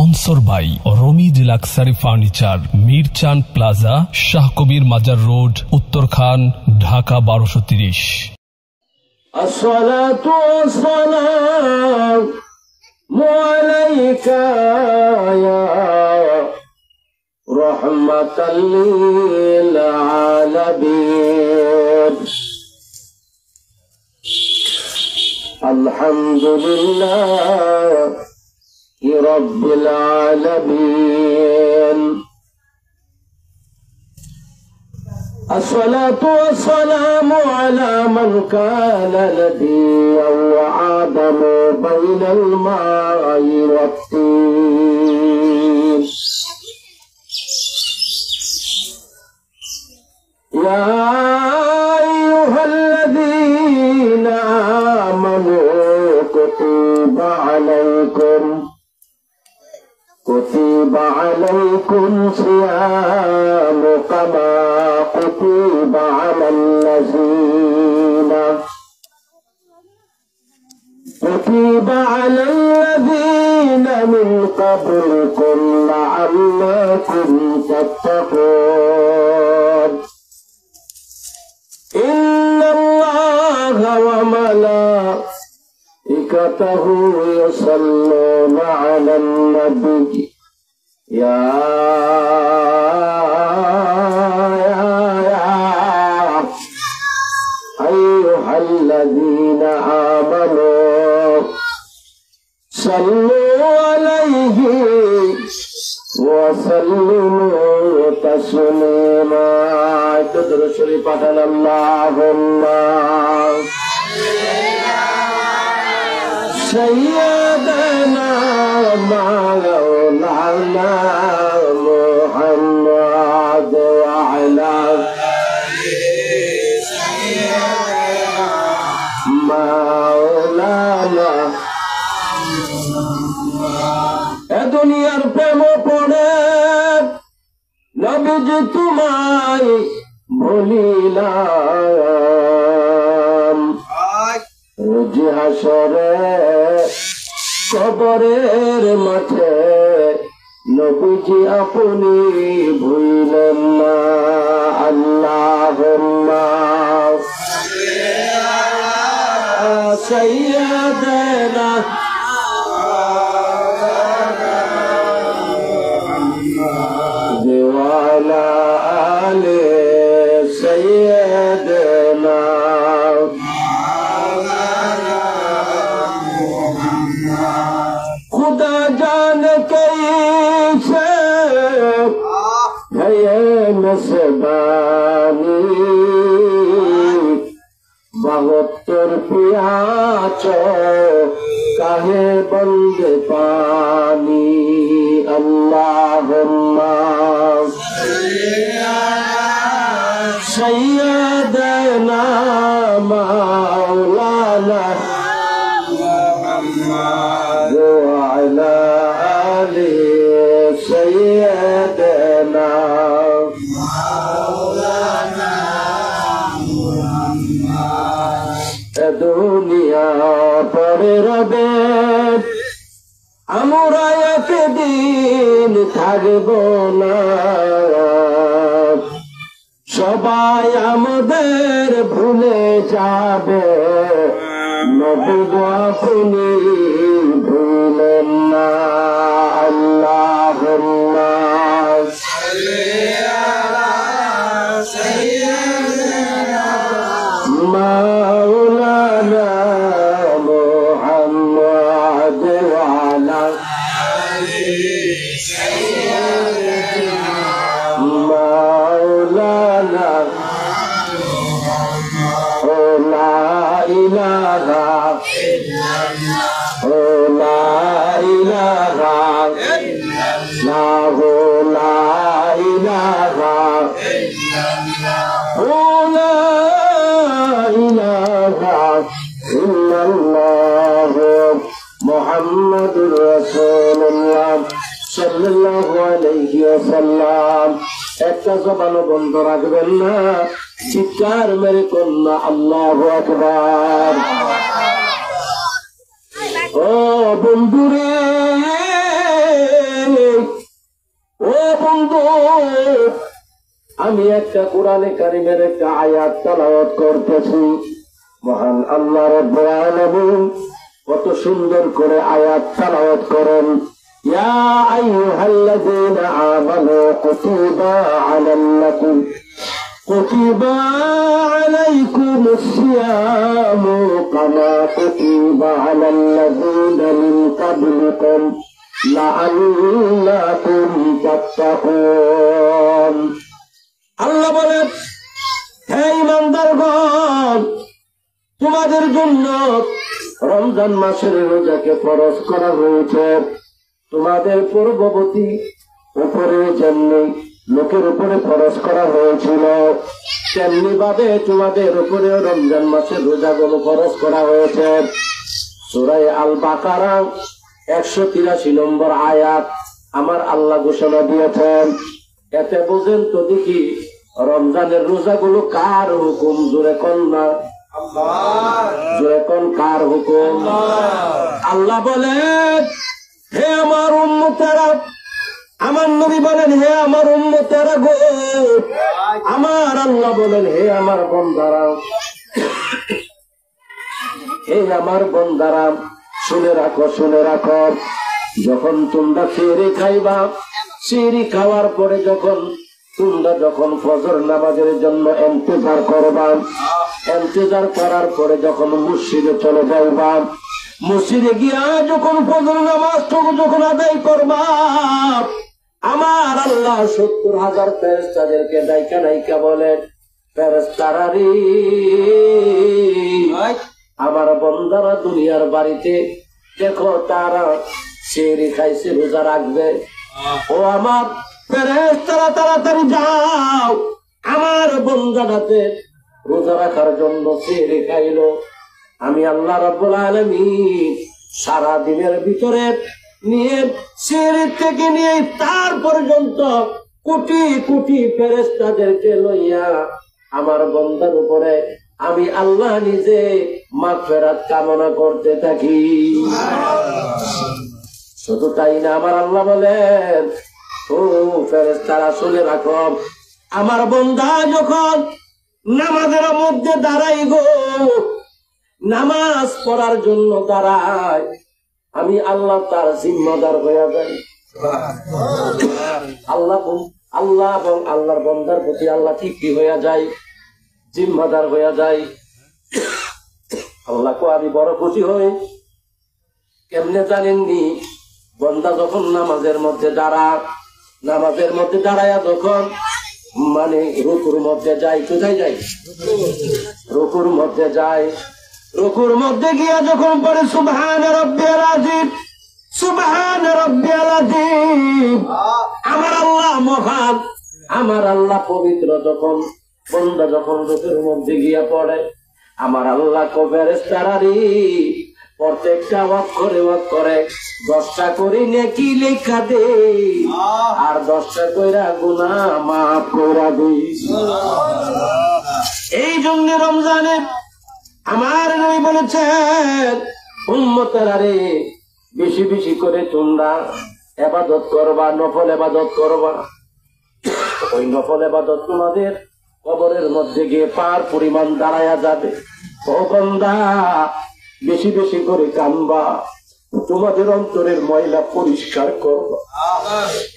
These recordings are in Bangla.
Sponsor by Ramiz luxury furniture, Mirchan plaza, Shah Kabir Mazar road, Uttarkhan, Dhaka 1230। আসসালাতু ওয়াসসালামু আলাইকা ইয়া রাহমাতাল লিল আলামিন। আলহামদুলিল্লাহি রাব্বিল আলামিন। الصلاة والسلام على من كان نبيا وآدم بين الماء والطين. يا أيها الذين آمنوا كتب عليكم صيام كما كتب على الذين من قبلكم لعلكم تتقون. إن الله وملائكته يصلون على النبي يا أيها الذين آمنوا صلوا عليه وسلموا تسليما. درود شريف على اللهم سيدنا مولانا محمد وعلى مولانا। এ দুনিয়ার প্রেম পড়ে নবীজি তোমায় ভুলিলাম, রোজ হাসরে কবরের মাঠে নবীজি আপনি ভুলিলেন না। আল্লাহুম্মা সাইয়্যিদানা ওয়ালা আলি সাইয়্যিদানা। खुदा जान कैसे है ये मेज़बानी, 72 प्याच काहे बंदे पानी। अल्लाहुम्मा सय्यदना मौलाना وعلى آل سيدنا مولانا محمد। দুনিয়া পরে রবে আমরা একদিন থাকব না, সবাই আমাদের ভুলে যাবে, নবী আপনি ভুলেন না। আল্লাহুম্মা সাল্লি আলা সাইয়্যিদিনা মাওলানা মুহাম্মদ ওয়া আলা আলি সাইয়্যিদিনা মাওলানা। লা ইলাহা মুহাম্মাদুর রাসূলুল্লাহ সাল্লাল্লাহু আলাইহি ওয়াসাল্লাম। একটা জবানও বন্ধ রাখবেন না, চিৎকার মেরে কন্যা আল্লাহু আকবার। ও বন্ধুরে বন্ধু, আমি একটা কোরআনে কারিমের একটা আয়াত তেলাওয়াত করতেছি। মহান আল্লাহ রাব্বুল আলামিন কত সুন্দর করে আয়াত তেলাওয়াত করেন। ইয়া আইয়ুহাল্লাযীনা আমানু কুতিবা আলাইকুমুস সিয়ামু কামা কুতিবা আলাল্লাযীনা মিন ক্বাবলিকুম লাআল্লাকুম তাত্তাকুন। আল্লাহ বলেন, হে ঈমানদারগণ, তোমাদের জন্য রমজান মাসের রোজাকে ফরজ করা হয়েছে। তোমাদের পূর্ববর্তী উপরে যেমনি লোকের উপরে ফরজ করা হয়েছিল, তেমনি ভাবে তোমাদের উপরেও রমজান মাসের রোজাগুলো ফরজ করা হয়েছে। সূরা আল বাকারা 183 নম্বর আয়াত আমার আল্লাহ ঘোষণা দিয়েছেন। এতে বোঝেন তো দেখি রমজানের রোজাগুলো কার হুকুম? জোরে কোন না জোরে কোন কার হুকুম? আল্লাহ বলেন, হে আমার উম্মতেরা, আমার নবী বলেন, হে আমার উম্মতেরা গো, আমার আল্লাহ বলেন, হে আমার বন্দারা, হে আমার বন্দারা, শুনে রাখো, শুনে রাখো। যখন তোমরা সেহরি খাইবা, সেহরি খাওয়ার পরে যখন ফজর নামাজের জন্য ইন্তজার করবা, ইন্তজার করার পরে যখন মসজিদে চলে যাইবা, মসজিদে গিয়া যখন ফজর নামাজটুকু যখন আদায় করবা, আমার আল্লাহ 70,000 ফেরেশতাদেরকে ডাইকা ডাইকা বলেন, ফেরেশতারা রে, আমার বন্দারা দুনিয়ার বাড়িতে দেখো তারা সেহরি খাইছে, রোজা রাখবে। ও আমার ফেরেশতারা, তাড়াতাড়ি যাও, আমার বন্দাটাতে রোজা রাখার জন্য সেহরি খাইলো। আমি আল্লাহ রাব্বুল আলামিন সারা দিনের ভিতরে নিয়ে সেহরি থেকে নিয়ে তার পর্যন্ত কোটি কোটি ফেরেশতাদেরকে লইয়া আমার বন্দার উপরে আমি আল্লাহ নিজে মাগফিরাত কামনা করতে থাকি। শুধু তাই না, আমার আল্লাহ বলেন, ও ফেরেশতারা শুনে রাখো, আমার বন্দা যখন নামাজের মধ্যে দাঁড়াই গো, নামাজ পড়ার জন্য দাঁড়ায়, আমি আল্লাহ তার জিম্মাদার হয়ে যাই। আল্লাহ এবং আল্লাহর বন্দার প্রতি আল্লাহ কি হয়ে যায়? জিম্মাদার হয়ে যায়। আল্লাহকে আমি বড় খুশি হই। কেমনে জানেননি? বন্দা যখন নামাজের মধ্যে দাঁড়ায়া যখন মানে রুকুর মধ্যে যায়, কোথায় যায়? রুকুর মধ্যে যায়। রুকুর মধ্যে গিয়া যখন পড়ে সুবহান রাব্বিয়াল আযীম, সুবহান রাব্বিয়াল আযীম, আমার আল্লাহ মহান, আমার আল্লাহ পবিত্র। যখন বন্দা যখন রুকুর মধ্যে গিয়া পড়ে, আমার আল্লাহ ফেরেশতারা রে, প্রত্যেকটা অক্ষরে 10টা করে নেকি লেখা দে, আর 10টা কইরা গুনাহ মাফ কইরা দে। এই জন্য রমজানে আমার নবী বলেছেন, উম্মতেরা রে, বেশি বেশি করে তোমরা ইবাদত করবা, নফল ইবাদত করবা। ওই নফল ইবাদত তোমাদের কবরের মধ্যে গিয়ে পার পরিমাণ দাঁড়ায়া যাবে। ও বান্দা, বেশি বেশি করে কানবা, তোমাদের অন্তরের ময়লা পরিষ্কার করবা।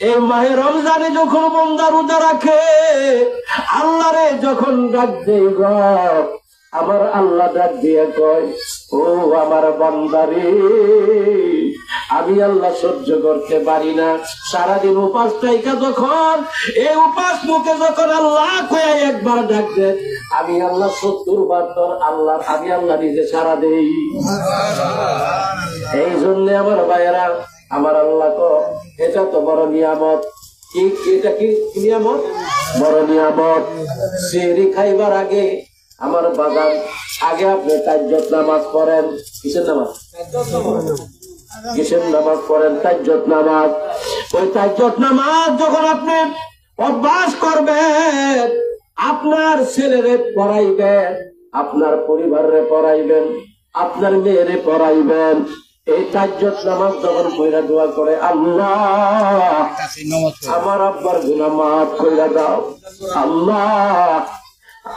এই মাহে রমজানে যখন বান্দা রোজা রাখে, আল্লাহরে যখন ডাক দেই গো, আমার আল্লাহ ডাক দিয়ে কয়, ও আমার বান্দারে, আমি আল্লাহ সহ্য করতে পারি না। সারাদিন উপাস থাইকা যখন এই উপাস মুখে যখন আল্লাহ কয়ে একবার ডাক দেয়, আমি আল্লাহ 70 বার তোর আমি আল্লাহ নিজে সারা দেই। এই জন্য আমার ভাইয়েরা, আমার আল্লাহ এটা তো বড় নিয়ামত। এটা কি নিয়ামত? বড় নিয়ামত। সেহরি খাইবার আগে আমার বাগান, আগে আপনি তাহাজ্জুদ নামাজ পড়েন। কিসের নামাজ? কিসের নামাজ পড়েন? তাহাজ্জুদ নামাজ। ওই তাহাজ্জুদ নামাজ যখন আপনি অভ্যাস করবেন, আপনার ছেলেরে পড়াইবেন, আপনার পরিবারে পড়াইবেন, আপনার মেয়েরে পড়াইবেন, এই তাজ্জুদ নামাজ যখন পড়া দোয়া করে, আল্লাহ আমার আব্বার গুনাহ মাফ কইরা দাও, আল্লাহ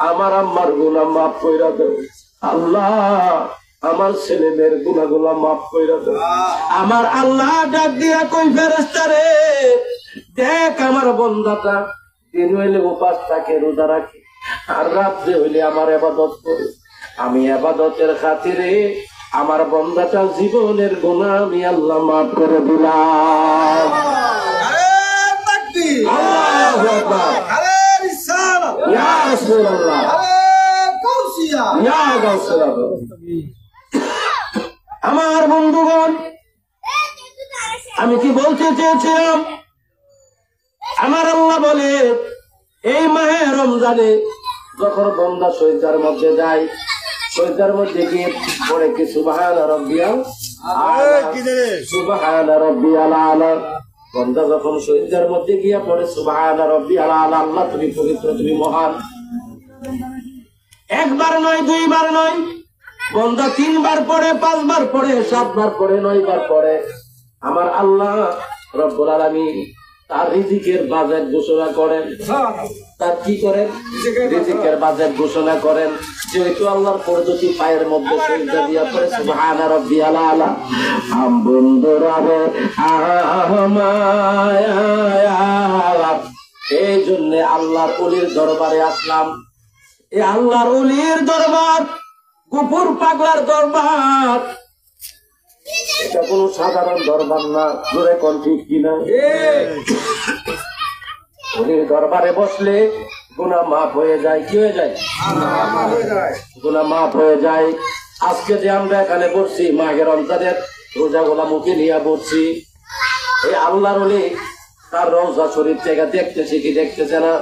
আমার আম্মার গুনাহ মাফ কইরা দাও, আল্লাহ আমার ছেলে মেয়ের গুনাহগুলো মাফ কইরা দাও। আমার আল্লাহ ডাক দিয়া কই, ফেরেশতারে দেখ আমার বান্দাটা দিন হইলে উপাস থাকে, রোজা রাখে, আর রাত্রে হইলে আমার ইবাদত করে। আমি ইবাদতের খাতিরে আমার বান্দাটার জীবনের গুনাহ আমি আল্লাহ মাফ করে দিলাম। আল্লাহু আকবার, ইয়া রাসূলুল্লাহ, ইয়া গাউসুল্লাহ। আমার বন্ধুগণ, আমি কি বলতে চেয়েছিলাম, আমার আল্লাহ বলে এই মাহে রমজানে যখন বান্দা সজদার মধ্যে যায়, সজদার মধ্যে গিয়ে পড়ে কি সুবহান রাব্বিয়াল আলা, সুবহান রাব্বিয়াল আলা। বান্দা যখন সজদার মধ্যে গিয়ে পড়ে সুবহান রাব্বিয়াল আলা, আল্লাহ তুমি পবিত্র, তুমি মহান, একবার নয়, দুইবার নয়, বান্দা 3 বার পড়ে, 5 বার পড়ে, 7 বার পড়ে, 9 বার পড়ে, আমার আল্লাহ রব্বুল আলামিন তার রিজিকের বাজেট ঘোষণা করেন। তার কি করেন? রিজিকের বাজেট ঘোষণা করেন। যেহেতু আল্লাহর পদ্ধতি পায়ের মধ্যে সিজদা দিয়া পড়ে সুবহান রাব্বিয়াল আলা, বন্ধুরারে এই জন্য আল্লাহর ওলির দরবারে আসলাম। এই আল্লাহর ওলির দরবার কুকুর পাগলার দরবার, এটা কোন সাধারণ দরবার না। জোরে কোন ঠিক কিনা? ওলির দরবারে বসলে গুনাহ মাফ হয়ে যায়। কি হয়ে যায়? গুনাহ মাফ হয়ে যায়। আজকে যে আমরা এখানে বসছি, মাহে রমজানের রোজাগুলা মুখে নিয়ে বসছি, এই আল্লাহর ওলি তার রওজা শরীফ থেকে দেখতেছে কি দেখতেছে না?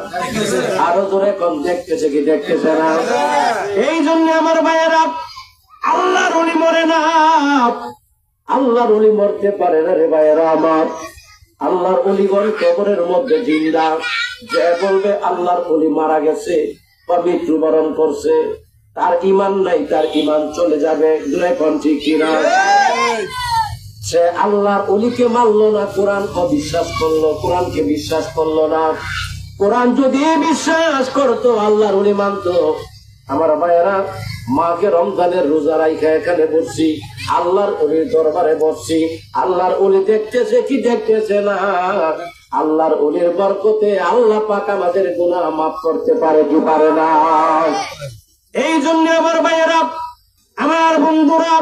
আরো জোরে কোন দেখতেছে কি দেখতেছে না? এই জন্য আমার ভাইয়েরা, আল্লাহর ওলি মরে না, আল্লাহর ওলি মরতে পারে না রে ভাইয়েরা আমার। আল্লাহর ওলিগণ কবরের মধ্যে জিন্দা। যে বলবে আল্লাহর ওলি মারা গেছে বা মৃত্যুবরণ করছে, তার ঈমান নাই, তার ঈমান চলে যাবে। এখন ঠিক কিনা? সে আল্লাহর ওলিকে মানলো না, কোরআন অবিশ্বাস করলো, কোরআনকে বিশ্বাস করলো না। কোরআন যদি বিশ্বাস করতো, আল্লাহর ওলি মানতো। আমার ভাইয়েরা, মাকে রমজানের রোজা রাইখা এখানে বসছি, আল্লাহর ওলির দরবারে বসছি। আল্লাহর ওলি দেখতেছে কি দেখতেছে না? আল্লাহর ওলির বরকতে আল্লাহ পাক আমাদের গুনাহ মাফ করতে পারে কি পারে না? এই জন্য আমার ভাইয়েরা, আমার বন্ধুরা,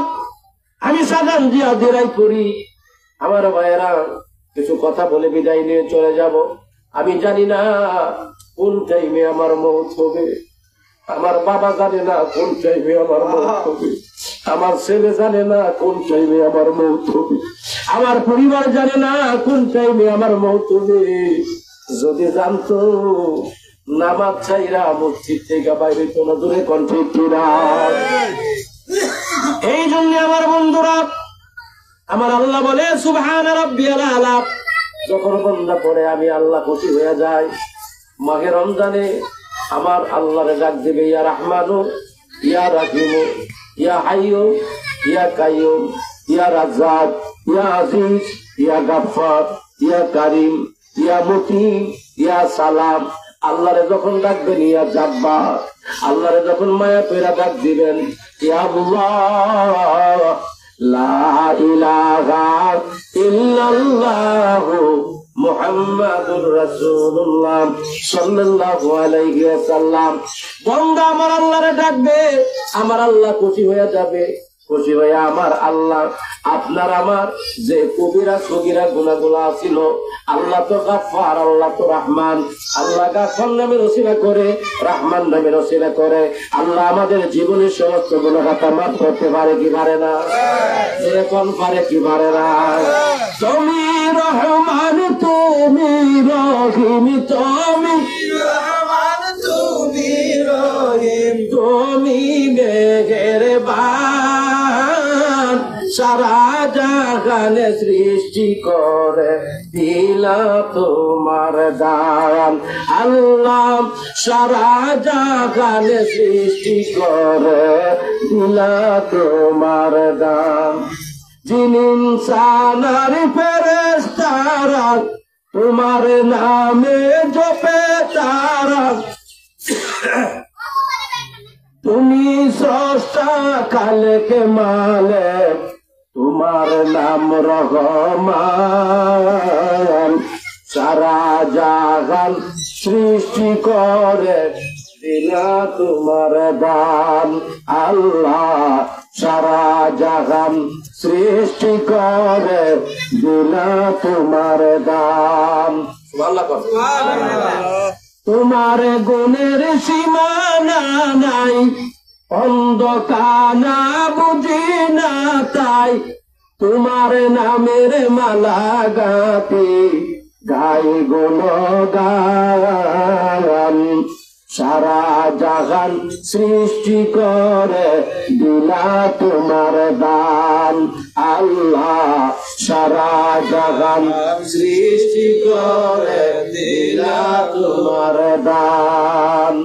আমি সাধারণ জিয়া দিরাই করি। আমার ভাইয়েরা, কিছু কথা বলে বিদায় নিয়ে চলে যাব। আমি জানি না কোন টাইমে আমার মৌত হবে। আমার বাবা জানে না কোন টাইমে আমার মৌত হবে। আমার ছেলে জানে না কোন টাইমে আমার মৌত হবে। আমার পরিবার জানে না কোন টাইমে আমার মৌত হবে। যদি জানতো, নামাজ ছাইরা মসজিদ থেকে বাইরে কোন দূরে কণ্ঠে কিনা। এই জন্য আমার বন্ধুরা, আমার আল্লাহ বলে সুবহান রাব্বিয়াল আলা। যখন বান্দা পড়ে, আমি আল্লাহ খুশি হয়ে যাই। মাহে রমজানে আমার আল্লাহরে ডাক দেবে, ইয়া রাহমানু, ইয়া রাহিমু, ইয়া হাইয়ু, ইয়া কাইয়ুম, ইয়া রাজ্জাক, ইয়া আজিজ, ইয়া গাফফার, ইয়া কারীম, ইয়া মুকিম, ইয়া সালাম। আল্লাহরে যখন ডাকবেন, ইয়া জাব্বার, আল্লাহরে যখন মায়া পেরা ডাক দিবেন, ইয়া আল্লাহ, লা ইলাহা ইল্লাল্লাহু মুহাম্মাদুর রাসূলুল্লাহ সাল্লাল্লাহু আলাইহি ওয়াসাল্লাম। বান্দা আমার আল্লাহরে ডাকবে, আমার আল্লাহ খুশি হয়ে যাবে। খুশি হয়ে আমার আল্লাহ আপনার আমার যে কবিরা সগীরা গুনাহগুলো ছিল, আল্লাহ তো গাফফার, আল্লাহ তো রহমান। আল্লাহ গাফফার নামের ওসিলা করে, রহমান নামের ওসিলা করে আল্লাহ আমাদের জীবনের সমস্ত গুনাহটা মাফ করতে পারে কি পারে না? এরকম পারে কি পারে না? তুমি রহমান, তুমি রহিম, তুমি রহমান, তুমি রহিম, তুমি মেহেরবান, সারা জাহানে সৃষ্টি করে দিলা তোমার দান। আল্লাহ সারা জাহানে সৃষ্টি করে দিলা তোমার দান। জিন ইনসান আর ফেরেশতারা তোমার নামে জপে তারা। তুমি স্রষ্টা খালেক মালিক, তোমার নাম রহমান। সারা জাহান সৃষ্টি করে দিলা তোমার দান আল্লাহ। সারা জাহান সৃষ্টি করে দিলা তোমার দান। তোমার গুণের সীমানা নাই, অন্ধকানা বুঝি না তাই। তোমার নামের মালা গাতে গাই গুণগান। সারা জাহান সৃষ্টি করে দিলা তোমার দান আল্লাহ। সারা জাহান সৃষ্টি করে দিলা তোমার দান।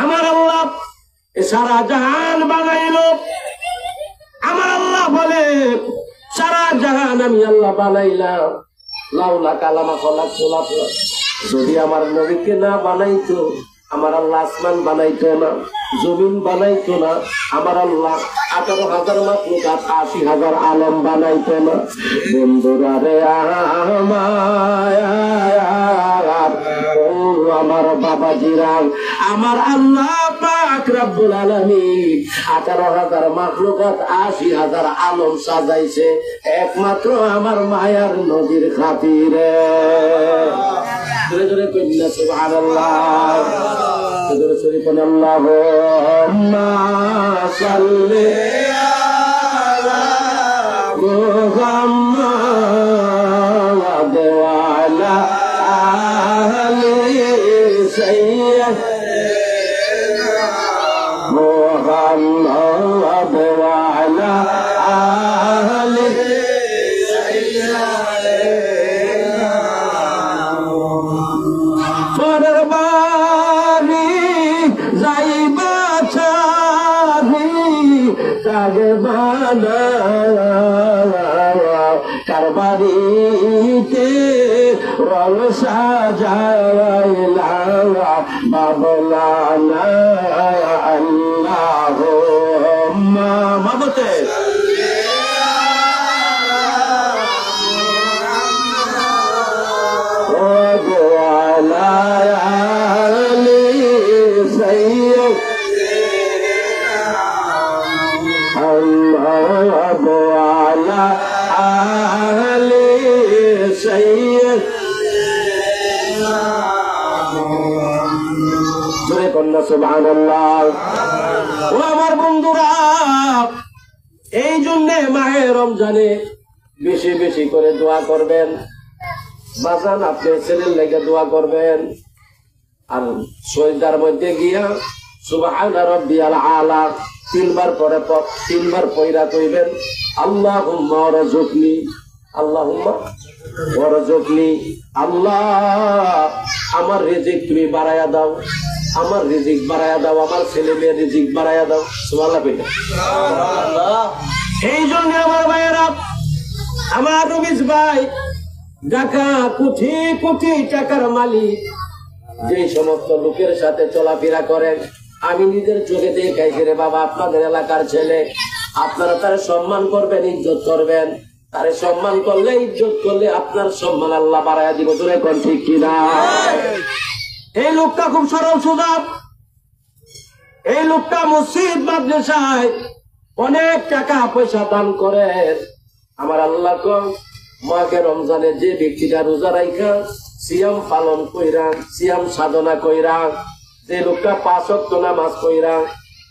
আমার আল্লাহ সারা জাহান বানাইল। আমার আল্লাহ বলে সারা জাহান আমি আল্লাহ বানাইলাম। লাউলা কালামা খলাক খোলাক, যদি আমার নবীকে না বানাইতো আমার আল্লাহ আসমান বানাইতো না, জমিন বানাইতো না। আমার আল্লাহ 18,000 মাখলুকাত 80,000 আলম বানাইতো না। বন্ধুরা রে আমার বাবাজিরা, আমার আল্লাহ পাক রব্বুল আলামিন 18,000 মাখলুকাত 80,000 আলম সাজাইছে একমাত্র আমার মায়ার নবীর খাতিরে। জোরে জোরে কইনা সুবহানাল্লাহ, জোরে জোরে কইনা আল্লাহুম্মা সাল্লি আলা মুহাম্মাদ ওয়া আলা আলি সাইয়্যিদিনা মুহাম্মাদ ওয়া আলা আলি সাইয়্যিদিনা। পরের বাড়ি যাইবা ছাড়ি কাগে বানা, কার বাড়িতে রং সাজাইলা বাবলানা আল্লাহুম্মা মাবতে সুবহানাল্লাহ। ও আমার বন্ধুরা, এই জন্য মাহে রমজানে বেশি বেশি করে দোয়া করবেন। বাজান আপনি ছেলের লেগে দোয়া করবেন। আর সজদার মধ্যে গিয়া সুবহানা রাব্বিয়াল আলা 3 বার পরে 3 বার পয়রা কইবেন আল্লাহুম্মা ওয়ারযুকনি, আল্লাহুম্মা ওয়ারযুকনি। আল্লাহ আমার রিজিক তুমি বাড়ায়া দাও, আমার রিজিক বাড়ায়া দাও, আমার ছেলে মেয়ের রিজিক বাড়ায়া দাও। সুবহানাল্লাহ। এই জন্য আমার ভাইয়েরা, আমার রবিজ ভাই ঢাকা কোটি কোটি টাকার মালিক, যে সমস্ত লোকের সাথে চলাফেরা করেন আমি নিজের চোখে দেখাইছি রে বাবা, আপনাদের এলাকার ছেলে, আপনারা তার সম্মান করবেন, ইজ্জত করবেন। তারে সম্মান করলে, ইজ্জত করলে আপনার সম্মান আল্লাহ বাড়ায়া দিব। তোরে কোন ঠিক কিনা? এই লোকটা খুব সরল সোজা। এই লোকটা মসজিদ মাদ্রাসায় অনেক টাকা পয়সা দান করে। আমার আল্লাহ কম মাকে রমজানে যে ব্যক্তিটা রোজা রাইখা সিয়াম পালন কইরা, সিয়াম সাধনা কইরা, যে লোকটা 5 ওয়াক্ত নামাজ কইরা,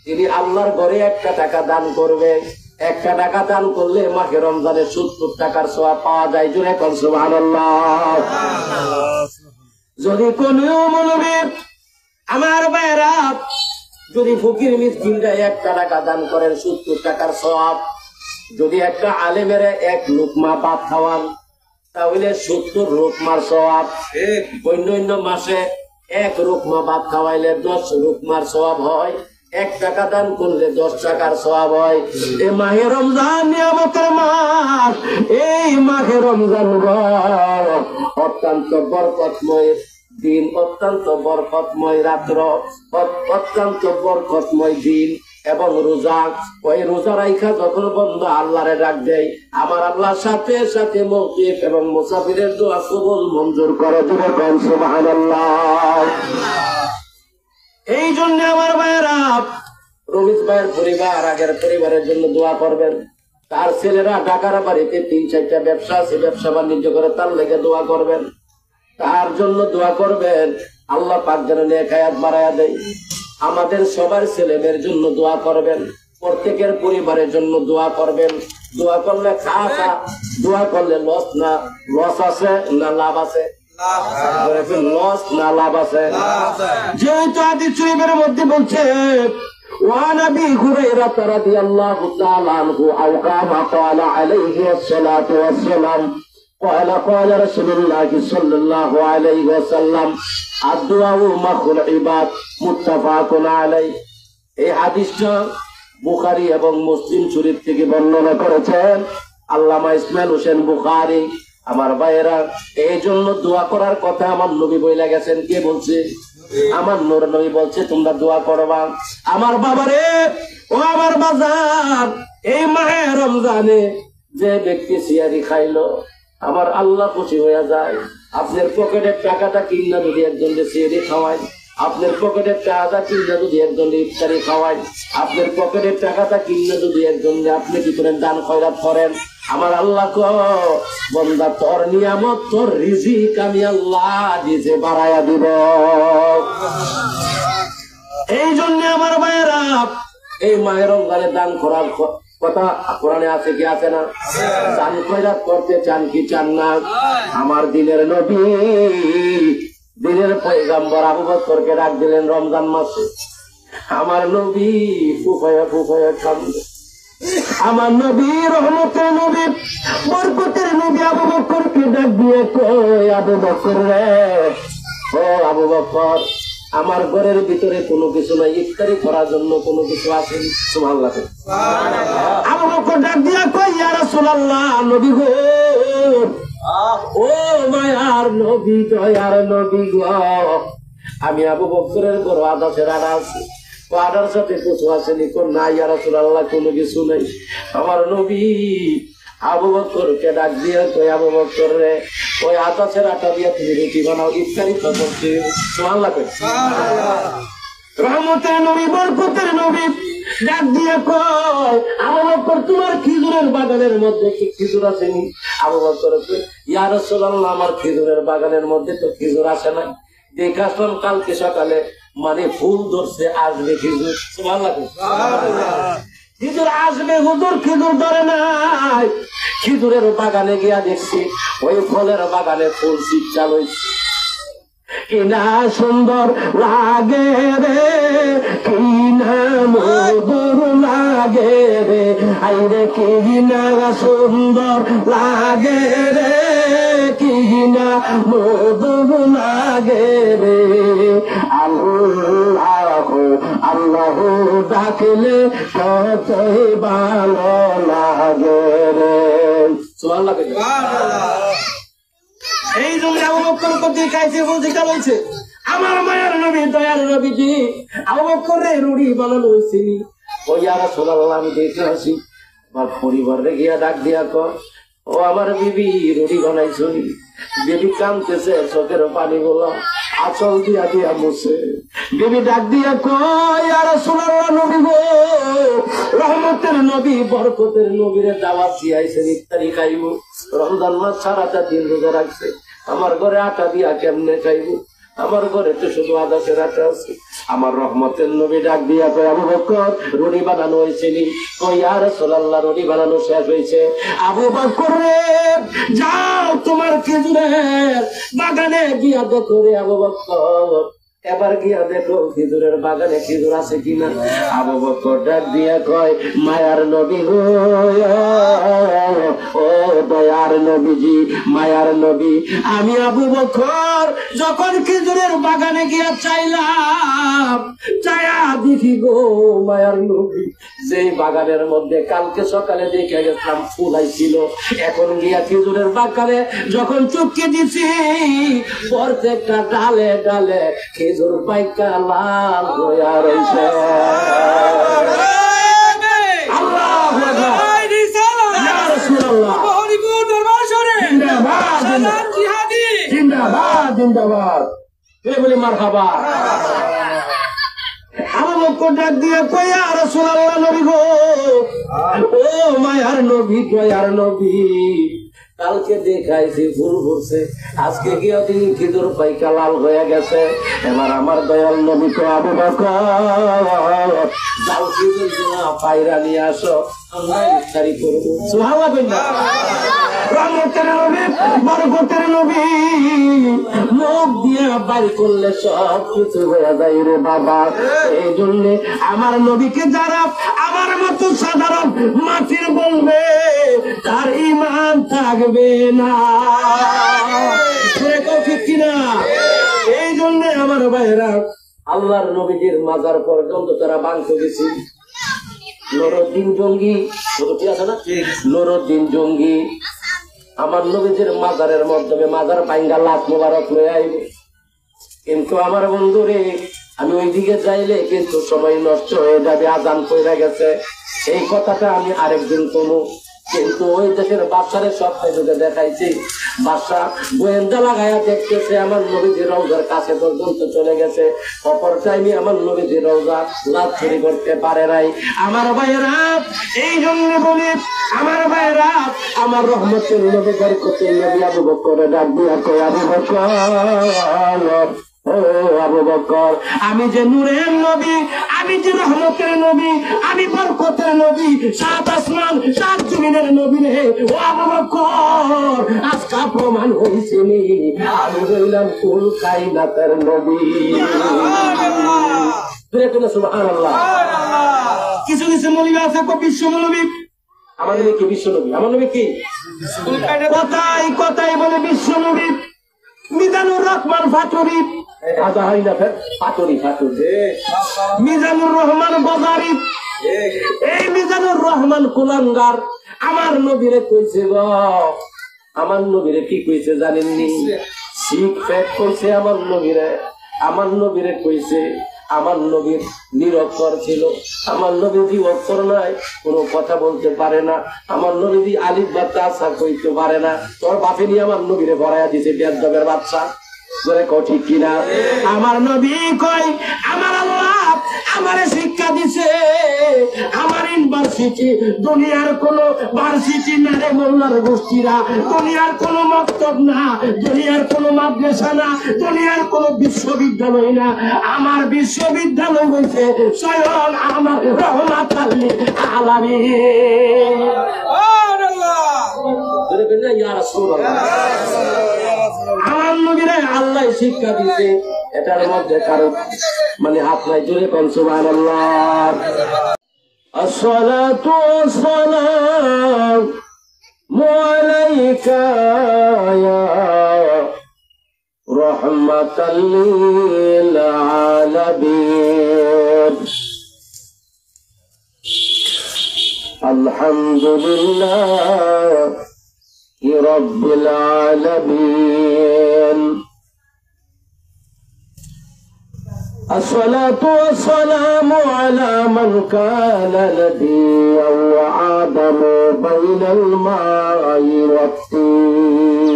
তিনি আল্লাহর ঘরে 1 টাকা দান করবে। 1 টাকা দান করলে মাকে রমজানে 70 টাকার সওয়াব পাওয়া যায়। জোরে কোন সুবহানাল্লাহ। যদি কোন মৌলবী আমার ভাইরা যদি ফকির মিসকিনরা 1 টাকা দান করেন 70 টাকার সওয়াব, যদি একটা আলেমের 1 লুকমা ভাত খাওয়ান তাহলে 70 লুকমার সওয়াব। অন্য মাসে 1 লুকমা ভাত খাওয়াইলে 10 লুকমার সওয়াব হয়। 1 টাকা দান করলে 10 টাকার সওয়াব হয়। এই মাহে রমজান নিয়ামতের মাস, এই মাহে রমজান অত্যন্ত বরকতময় দিন, অত্যন্ত বরকতময় রাত্র, অত্যন্ত বরকতময় দিন এবং রোজা। ওই রোজা রাইখা যখন বন্ধ আল্লাহরে ডাক দেয়, আমার আল্লাহ সাথে সাথে মওকিফ এবং মুসাফিরের দোয়া কবুল মঞ্জুর করে দিবে। সুবহানাল্লাহ। এই জন্য আমার ভাইয়েরা, রমিজ ভাইয়ের পরিবার, আগের পরিবারের জন্য দোয়া করবেন। তার ছেলেরা ঢাকার বাড়িতে 3-4টা ব্যবসা আছে, ব্যবসা বাণিজ্য করে, তার লেগে দোয়া করবেন, তার জন্য দোয়া করবেন। আল্লাহ পাক যেন নেক হায়াত বাড়ায়া দেয়। আমাদের সবার ছেলেদের জন্য দোয়া করবেন, প্রত্যেকের পরিবারের জন্য দোয়া করবেন। দোয়া করলে খাসা, দোয়া করলে লস আছে না লাভ আছে? লস না লাভ আছে? যেহেতু হাদিস শরীফের মধ্যে বলছে وعن ابي هريره رضي الله تعالى عنه او كما قال عليه الصلاه والسلام قال قال رسول الله صلى الله عليه وسلم الدعاء مخ العباد متفق عليه। এই হাদিসটা বুখারী এবং মুসলিম শরীফ থেকে বর্ণনা করেছেন আল্লামা ইসমাইল হোসেন বুখারী। আমার ভাইয়েরা, এই জন্য দোয়া করার কথা আমার নবী বইলা গেছেন। কে বলছে? আমার নূর নবী বলছে তোমরা দোয়া করবা। আমার বাবারে, ও আমার বাজার, এই মাহে রমজানে যে ব্যক্তি সিয়ারি খাইলো, আমার আল্লাহ খুশি হয়ে যায়। আপনার পকেটের টাকাটা কিনা যদি একজন সিয়ারি খাওয়ায়, আপনার পকেটের টাকাটা কিনা যদি একজন ইফতারি খাওয়ায়, আপনার পকেটের টাকাটা কিনা যদি একজন আপনি কি করেন দান খয়রাত করেন, আমার আল্লাহ বন্দা তোর নিয়ামত, তোর রিজিক আমি আল্লাহ নিজে বাড়াইয়া দিব। এই জন্য আমার ভাইয়েরা, এই মায়ের রমজানে দান করার কথা কোরআনে আছে কি আছে না? দান খয়রাত করতে চান কি চান না? আমার দিনের নবী, দিনের পয়গম্বর আবু বকরকে ডাক দিলেন রমজান মাসে। আমার নবী ফুফায়া ফুফায়া কান্দে। আমার নবী, রহমতের নবী, বরকতের নবী আবু বকরকে ডাক দিয়ে কই, আবু বকর রে, ও আবু বকর, আমার ঘরের ভিতরে কোনো কিছু নাই, ইফতারি করার জন্য কোনো কিছু আছে? সুবহানাল্লাহ। আবু বকর ডাক দিয়া কই, ইয়া রাসূলুল্লাহ, নবী গো, ও মায়ার নবী, দয়ার নবী গো, আমি আবু বকরের ঘর আদাসের আড়া আছি, আড়ার সাথে কিছু আসেনি? না ইয়া রাসূলুল্লাহ, কোনো কিছু নেই। আমার নবী আবু বকরকে ডাক দিয়ে কই, আবু বকর রে, ওই আদাসের আটা দিয়ে তুমি রুটি বানাও, ইফতারি তো করছি। সুবহানাল্লাহ। রহমতের নবী, বরকতের নবী ডাক দিয়ে কয়, আবু বকর, তোমার খেজুরের বাগানের মধ্যে কি খেজুর আসেনি? আবু বকর কয়, ইয়া রাসূলুল্লাহ, আমার খেজুরের বাগানের মধ্যে তো খেজুর আসে নাই, দেখালাম কালকে সকালে মানে ফুল ধরছে, আসবে খেজুর। সুবহানাল্লাহ। খেজুর আসবে হুজুর, খেজুর ধরে নাই। খেজুরের বাগানে গিয়া দেখছি ওই ফলের বাগানে ফুল শীতকাল হয়েছে। কিনা সুন্দর লাগে রে, কিনা মধুর লাগে রে, আইরে কিনা সুন্দর লাগে রে, কিনা মধুর লাগে রে, আল্লাহ আল্লাহ ডাকলে কতই ভালো লাগে রে। সুবহানাল্লাহ। এই জন্য আবু বকর কত খাইছে, বলছে কাল হয়েছে। আমার মায়ের নবী, দয়ার নবীজি আবু বকর রে রুটি বানানো হয়েছে। ও ইয়া রাসূলুল্লাহ, আমি দেখে আসি। আমার পরিবারে গিয়া ডাক দিয়া কর, ও আমার বিবি রুটি বানাইছো। বিবি কাঁদতেছে, চোখের পানি গুলা আঁচল দিয়া দিয়া মুছে। বিবি ডাক দিয়া কয়, ইয়া রাসূলুল্লাহ, নবী গো, রহমতের নবী, বরকতের নবীরে দাওয়াত দিয়াইছেন, ইফতারি খাইব। রমজান মাস সারাটা দিন রোজা রাখছে, আমার ঘরে আটা দিয়া কেমনে খাইব? আমার ঘরে তো শুধু আদাসের আটা আছে। আমার রহমতের নবী ডাক দিয়া কয়, আবু বকর, রুটি বানানো হয়েছে নি? কই, ইয়া রাসূলুল্লাহ, রুটি বানানো শেষ হয়েছে। আবু বকর রে, যাও তোমার খেজুরের বাগানে গিয়া দেখো রে। আবু বকর এবার গিয়া দেখো খেজুরের বাগানে খেজুর আছে কিনা। আবু বকর ডাক দিয়া কয়, মায়ার নবী গো, ও দয়ার নবীজি, মায়ার নবী, আমি আবু বকর যখন খেজুরের বাগানে গিয়া চাইলাম, চায়া দেখি গো মায়ার নবী, যে বাগানের মধ্যে কালকে সকালে দেখে গেছিলাম ফুল আইছিল, এখন গিয়া খেজুরের বাগানে যখন চুপকে দিছি, প্রত্যেকটা ডালে ডালে খেজুর পাইকা লাল হইয়া রইছে। আল্লাহু আকবার, ইয়া রাসূলুল্লাহ, জিন্দাবাদ জিন্দাবাদ জিন্দাবাদ, বলি মারহাবা। আবু বকর ডাক দিয়ে কই, ইয়া রাসূলুল্লাহ, নবী গো, ও মায়ার নবী, দয়ার নবী, কালকে দেখাইছি ফুল ভরছে, আজকে গিয়ে তিনি খেজুর পাইকা লাল হয়ে গেছে। এবার আমার দয়াল নবী তো, আবু বকর যাও খেজুর পায়রা নিয়ে আসো, আমরা ইফতারি করবো। সুবহানাল্লাহ, রহমতের নবী, বরকতের নবী, মুখ দিয়ে বাইর করলে সব কিছু হয়ে যায় রে বাবা। এই জন্য আমার নবীকে যারা আমার মতো সাধারণ মাটির বলবে, তার ঈমান থাকবে না, ঠিক কিনা? এই জন্য আমার ভাইরা, আল্লাহর নবীজির মাজার পর্যন্ত তারা বাংশ গেছি। নুরুদ্দিন জঙ্গি, আছে না, নুরুদ্দিন জঙ্গি আমার নবীজির মাজারের মাধ্যমে মাজার ভাঙ্গা লাখ মোবারক লয়ে আইবে। কিন্তু আমার বন্ধুরে, আমি ওইদিকে যাইলে কিন্তু সময় নষ্ট হয়ে যাবে, আজান কইরা গেছে। এই কথাটা আমি আরেকদিন কমু। কিন্তু ওই দেশের বাচ্চারে সব যুগে দেখাইছি, বাচ্চা গোয়েন্দা লাগাইয়া দেখতেছে আমার নবীজির রওজার কাছে পর্যন্ত চলে গেছে, অপর টাইমে আমার নবীজির রওজা লাভ চুরি করতে পারে নাই। আমার ভাইয়েরা, এই জন্য বলি, আমার ভাইয়েরা, আমার রহমতের নবী, বরকতের নবী আবু বকর ডাক দিয়া কয়, আবু বকর, ও আবু বকর, আমি যে নূরের নবী, আমি যে রহমতের নবী, আমি বরকতের নবী, সাত আসমান সাত জমিনের নবী রে। ও আবু বকর, আজকা প্রমাণ হয়েছে নি আমি হইলাম কুল কায়নাতের নবী। সুবহানাল্লাহ। কিছু কিছু মৌলবী আছে বিশ্ব নবী, আমার নবী কি বিশ্ব নবী? আমার নবী কি কথাই কথাই বলে বিশ্ব নবী। মিজানুর রহমান ফাতুরি, মিজানুর রহমান বাজারি, এই মিজানুর রহমান কুলাঙ্গার আমার নবীরে কইছে গো, আমার নবীরে কি কইছে জানেননি? শিখ ফেক কইছে আমার নবীরে। আমার নবীরে কইছে, আমার নবীর নিরক্ষর ছিল, আমার নবীজি অক্ষর নাই, কোনো কথা বলতে পারে না, আমার নবীজি আলিফ বা তাসা কইতে পারে না। তোর বাপে নিয়ে আমার নবীরে ভরাইয়া দিছে বেয়াদবের বাচ্চা। ঠিক কিনা? আমার নবী কয়, আমার আল্লাহ আমারে শিক্ষা দিছে, আমার ইউনিভার্সিটি, দুনিয়ার কোন ভার্সিটি না রে মোল্লার গোষ্ঠীরা, দুনিয়ার কোন মক্তব না, দুনিয়ার কোন মাদ্রাসা না, দুনিয়ার কোন বিশ্ববিদ্যালয় না, আমার বিশ্ববিদ্যালয় হয়েছে স্বয়ং আমার রহমাতুল লিল আলামিন। ইয়া রাসূলুল্লাহ, আমার নবীরে আল্লাহ শিক্ষা দিতে, এটার মধ্যে কারো মানে হাত নাই। জোরে কোন সুবহানাল্লাহ। আসসালাতু ওয়াসসালামু আলাইকা ইয়া রাহমাতাল লিল আলামিন। আলহামদুলিল্লাহ রাব্বিল আলামিন। الصلاة والسلام على من كان نبيا وآدم بين الماء والطين.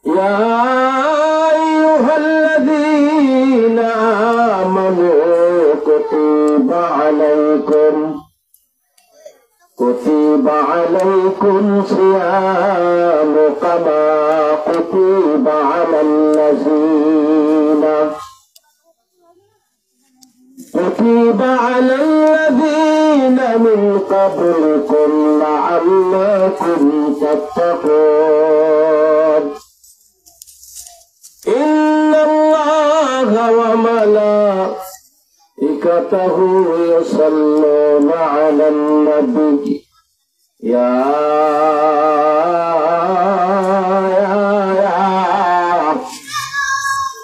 يا أيها الذين آمنوا كتب عليكم صيام كما كتب على الذين من من قبلكم لعلكم تتقون إن الله وملائكته يصلون على النبي يا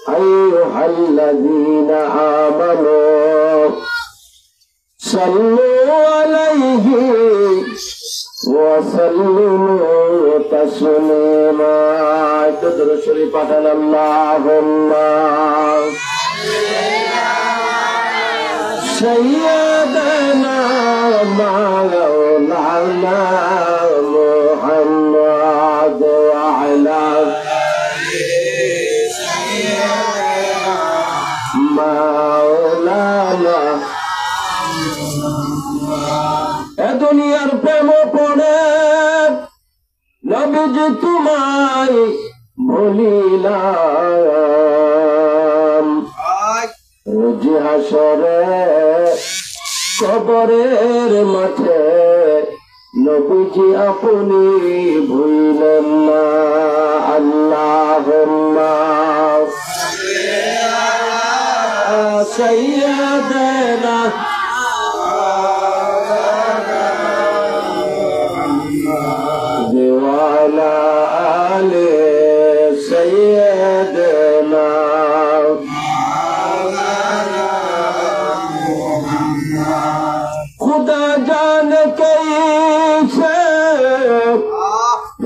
أيها الذين آمنوا صلوا عليه وسلموا تسليما درود شريف پڑھنا اللهم سيدنا مولانا محمد وعلى مولانا এ দুনিয়ার প্রেম পড়ে নবীজি তোমায় ভুলিলাম রোজ হাসরে কবরের মাঠে নবীজি আপনি ভুলিলেন না আল্লাহুম্মা সাইয়্যিদানা وعلى آل سيدنا खुदा जाने कैसे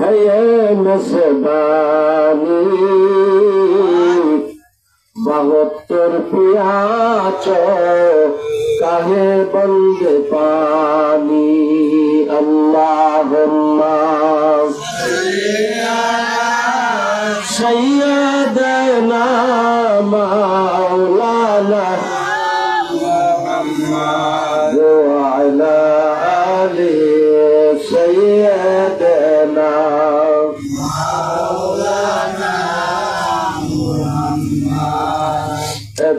है ये मेज़बानी 72 प्यास काहे बंद पानी अल्लाहुम्मा सय्यदना मौलाना وعلى آل سيدنا مولانا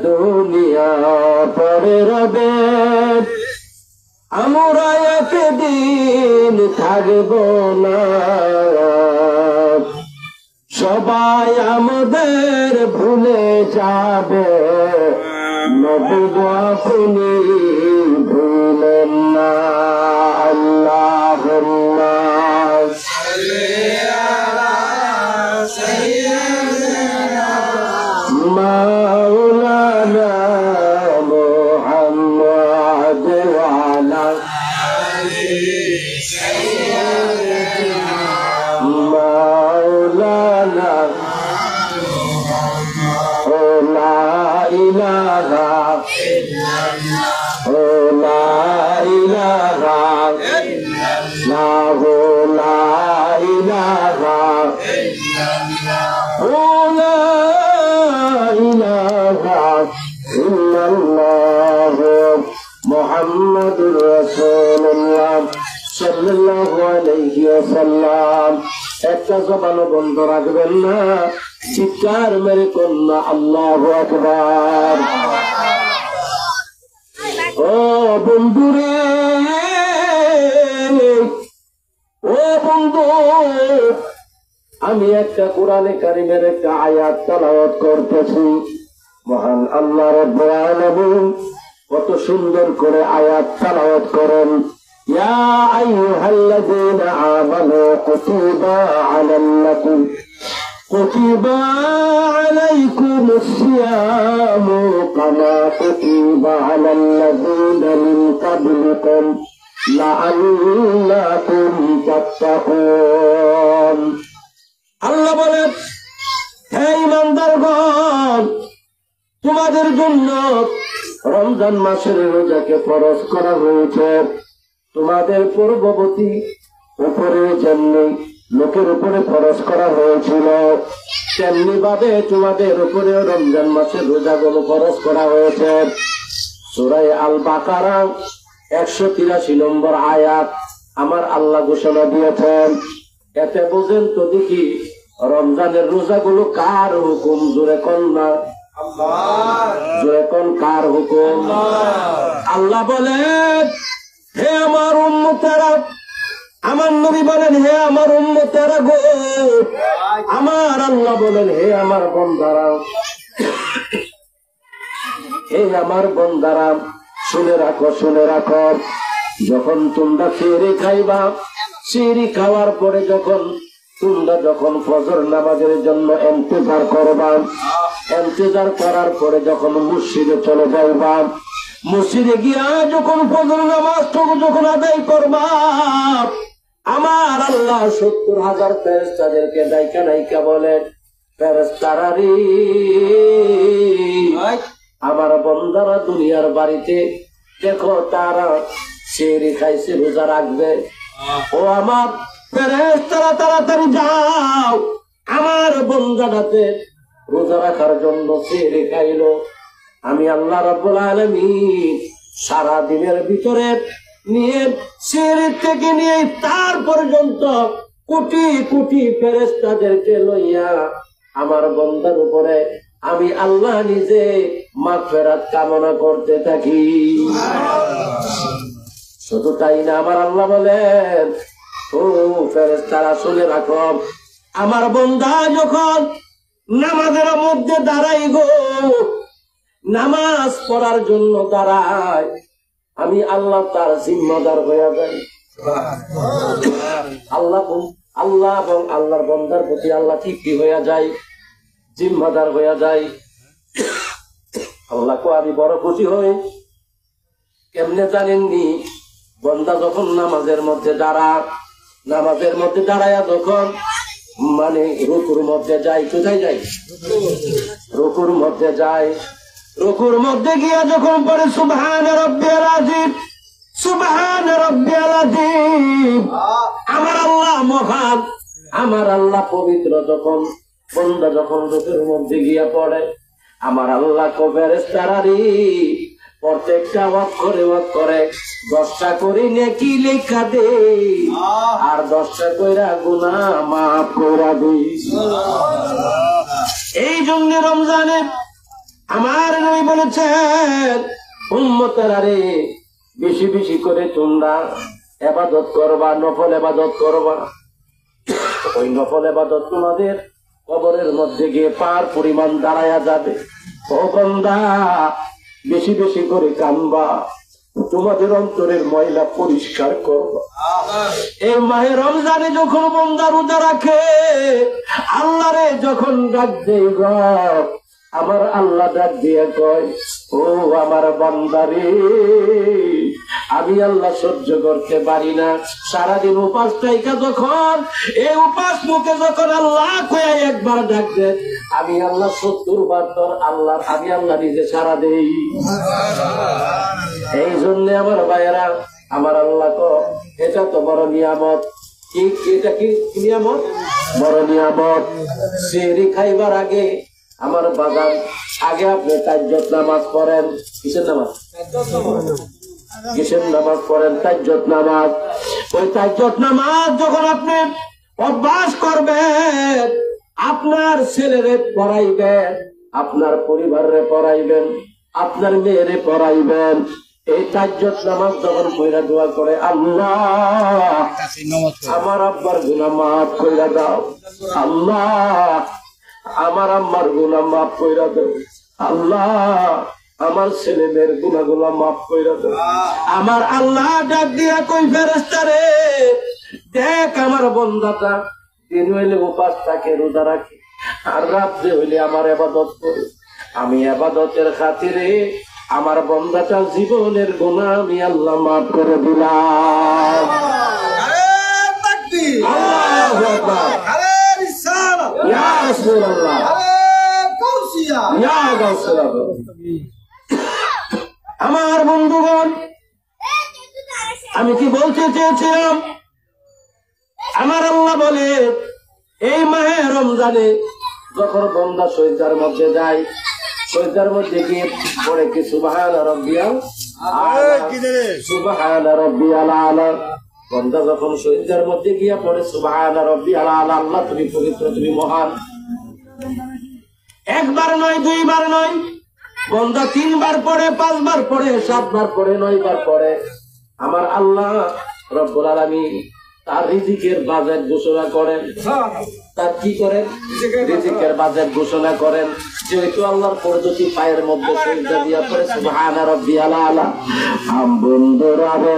दुनिया पर रबे আমরা একদিন থাকব না সবাই আমাদের ভুলে যাবে নবী আপনি ভুলেন না আল্লাহুম্মা সাল্লি আলা সাইয়্যিদিনা মাওলানা মুহাম্মদ ওয়া আলা আলি সাইয়্যিদিনা মাওলানা লা ইলাহা ইল্লাল্লাহ লা ইলাহা ইল্লাল্লাহ লা ইলাহা ইল্লাল্লাহ লা ইলাহা ইল্লাল্লাহ মুহাম্মাদুর রাসূলুল্লাহ সাল্লাল্লাহু আলাইহি ওয়াসাল্লাম একটা জবানও বন্ধ রাখবেন না চিৎকার মেরে কন্যা আল্লাহু আকবার ও বন্ধুরে ও বন্ধু আমি একটা কোরআনে কারিমের একটা আয়াত তেলাওয়াত করতেছি মহান আল্লাহ রাব্বুল আলামিন কত সুন্দর করে আয়াত তেলাওয়াত করেন ইয়া আইয়ুহাল্লাযীনা আমানু কুতিবা আলাইকুম كتب عليكم الصيام كما كتب على الذين من قبلكم لعلكم تتقون আল্লাহ বলেন হে ঈমানদারগণ তোমাদের জন্য রমজান মাসের রোজাকে ফরজ করা হয়েছে তোমাদের পূর্ববর্তী উপরে যেমনি লোকের উপরে ফরজ করা হয়েছিল তেমনি ভাবে তোমাদের উপরে রমজান মাসের রোজাগুলো ফরজ করা হয়েছে সূরা আল বাকারা 183 নম্বর আয়াত আমার আল্লাহ ঘোষণা দিয়েছেন এতে বুঝেন তো দেখি রমজানের রোজাগুলো কার হুকুম জোরে কোন না আল্লাহ জোরে কোন কার হুকুম আল্লাহ বলেন হে আমার উম্মতেরা, আমার নবী বলেন হে আমার উম্মতেরা গো, আমার আল্লাহ বলেন হে আমার বন্দারা, হে আমার বন্দারা, শুনে রাখো শুনে রাখো, যখন তোমরা সেহরি খাইবা, সেহরি খাওয়ার পরে যখন ফজর নামাজের জন্য ইন্তজার করবা, ইন্তজার করার পরে যখন মসজিদে চলে যাইবা, মসজিদে গিয়া যখন ফজর নামাজটুকু যখন আদায় করবা, আমার আল্লাহ 70,000 ফেরেশতাদেরকে ডাইকা ডাইকা বলেন, ফেরেশতারা রে, আমার বন্দারা দুনিয়ার বাড়িতে দেখো তারা সেহরি খাইছে, রোজা রাখবে। ও আমার ফেরেশতারা তাড়াতাড়ি যাও, আমার বন্দাটাতে রোজা রাখার জন্য সেহরি খাইলো। আমি আল্লাহ রাব্বুল আলামিন সারা দিনের ভিতরে নিয়ে সেহরি থেকে নিয়ে তার পর্যন্ত কোটি কোটি ফেরেশতাদেরকে লইয়া আমার বন্দার উপরে আমি আল্লাহ নিজে মাগফিরাত কামনা করতে থাকি। শুধু তাই না, আমার আল্লাহ বলেন, ও ফেরেশতারা শুনে রাখো, আমার বন্দা যখন নামাজের মধ্যে দাঁড়াই গো, নামাজ পড়ার জন্য দাঁড়ায়, আমি আল্লাহ তার জিম্মাদার হয়ে যাই। আল্লাহ এবং আল্লাহর বন্দার প্রতি আল্লাহ কি হয়ে যায়? জিম্মাদার হয়ে যায়। আল্লাহকে আমি বড় খুশি হই। কেমনে জানেননি? বন্দা যখন নামাজের মধ্যে দাঁড়ায়া যখন মানে রুকুর মধ্যে যায়, কোথায় যায়? রুকুর মধ্যে যায়। রুকুর মধ্যে গিয়া যখন পড়ে সুবহান রাব্বিয়াল আযীম, সুবহান রাব্বিয়াল আযীম, আমার আল্লাহ মহান, আমার আল্লাহ পবিত্র। যখন বন্দা যখন রুকুর মধ্যে গিয়া পড়ে, আমার আল্লাহ ফেরেশতারা রে, প্রত্যেকটা ওয়াক্ত করে 10টা করে নেকি লেখা দে, আর 10টা কইরা গুনাহ মাফ কইরা দে। এই জন্য রমজানে আমার নবী বলেছেন, উম্মতেরা রে, বেশি বেশি করে তোমরা ইবাদত করবা, নফল ইবাদত করবা। ওই নফল ইবাদত তোমাদের কবরের মধ্যে গিয়ে পার পরিমাণ দাঁড়ায়া যাবে। ও বান্দা, বেশি বেশি করে কানবা, তোমাদের অন্তরের ময়লা পরিষ্কার করবা। এই মাহে রমজানে যখন বান্দা রোজা রাখে, আল্লাহরে যখন ডাক দেই গো, আমার আল্লাহ ডাক দিয়ে কয়, ও আমার বান্দারে, আমি আল্লাহ সহ্য করতে পারি না। সারাদিন উপাস থাইকা যখন এই উপাস মুখে যখন আল্লাহ কয়ে একবার ডাক দেয়, আমি আল্লাহ 70 বার তোর আমি আল্লাহ নিজে সারা দেই। এই জন্য আমার ভাইয়েরা, আমার আল্লাহ তো এটা তো বড় নিয়ামত। এটা কি নিয়ামত? বড় নিয়ামত। সেহরি খাইবার আগে আমার বাগান, আগে আপনি তাহাজ্জুদ নামাজ পড়েন। কিসের নামাজ? কিসের নামাজ পড়েন? তাহাজ্জুদ নামাজ। ওই তাহাজ্জুদ নামাজ যখন আপনি অভ্যাস করবেন, আপনার ছেলেরে পড়াইবেন, আপনার পরিবারে পড়াইবেন, আপনার মেয়েরে পড়াইবেন, এই তাহাজ্জুদ নামাজ যখন পড়া দোয়া করে, আল্লাহ আমার আব্বার গুনাহ মাফ কইরা দাও, আল্লাহ আমার আম্মার গুনাহ মাফ কইরা দাও, আল্লাহ আমার ছেলে মেয়ের গুনাহগুলো মাফ কইরা দাও। আমার আল্লাহ ডাক দিয়া কই, ফেরেশতারে দেখ, আমার বান্দাটা দিন হইলে উপাস থাকে, রোজা রাখে, আর রাত্রে হইলে আমার ইবাদত করে। আমি ইবাদতের খাতিরে আমার বান্দাটা জীবনের গুনাহ আমি আল্লাহ মাফ করে দিলাম। আল্লাহু আকবার, ইয়া রাসূলুল্লাহ, ইয়া রাসূলুল্লাহ। আমার বন্ধুগণ, আমি কি বলতে চেয়েছিলাম? আমার আল্লাহ বলে, এই মাহে রমজানে যখন বান্দা সিজদার মধ্যে যায়, সিজদার মধ্যে গিয়ে পড়ে কি সুবহান রাব্বিয়াল আলা, সুবহান রাব্বিয়াল আলা। বান্দা যখন সিজদার মধ্যে গিয়ে পড়ে সুবহান রাব্বিয়াল আলা, আল্লাহ তুমি পবিত্র, তুমি মহান। একবার নয়, দুইবার নয়, বান্দা 3 বার পড়ে, 5 বার পড়ে, 7 বার পড়ে, 9 বার পড়ে। আমার আল্লাহ রব্বুল আলামিন তার রিজিকের বাজেট ঘোষণা করেন। তার কি করেন? রিজিকের বাজেট ঘোষণা করেন। যেহেতু আল্লাহর পদ্ধতি পায়ের মধ্যে সিজদা দিয়া পড়ে সুবহানা রাব্বিয়াল আলা। বন্ধুরা রে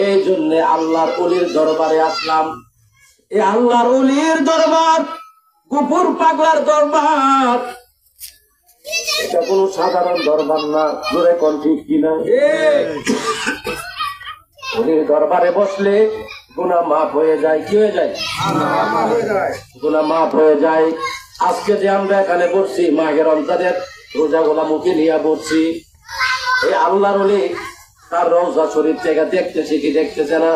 এই জন্য আল্লাহর ওলির দরবারে আসলাম। এই আল্লাহর ওলির দরবার কুকুর পাগলার দরবার, এটা কোন সাধারণ দরবার না। জোরে কোন ঠিক কিনা? ওলির দরবারে বসলে গুনাহ মাফ হয়ে যায়। কি হয়ে যায়? গুনাহ মাফ হয়ে যায়। আজকে যে আমরা এখানে বসছি মাহে রমজানের রোজাগুলা মুখে নিয়ে বসছি, এই আল্লাহর ওলি তার রওজা শরীফ থেকে দেখতেছে কি দেখতেছে না?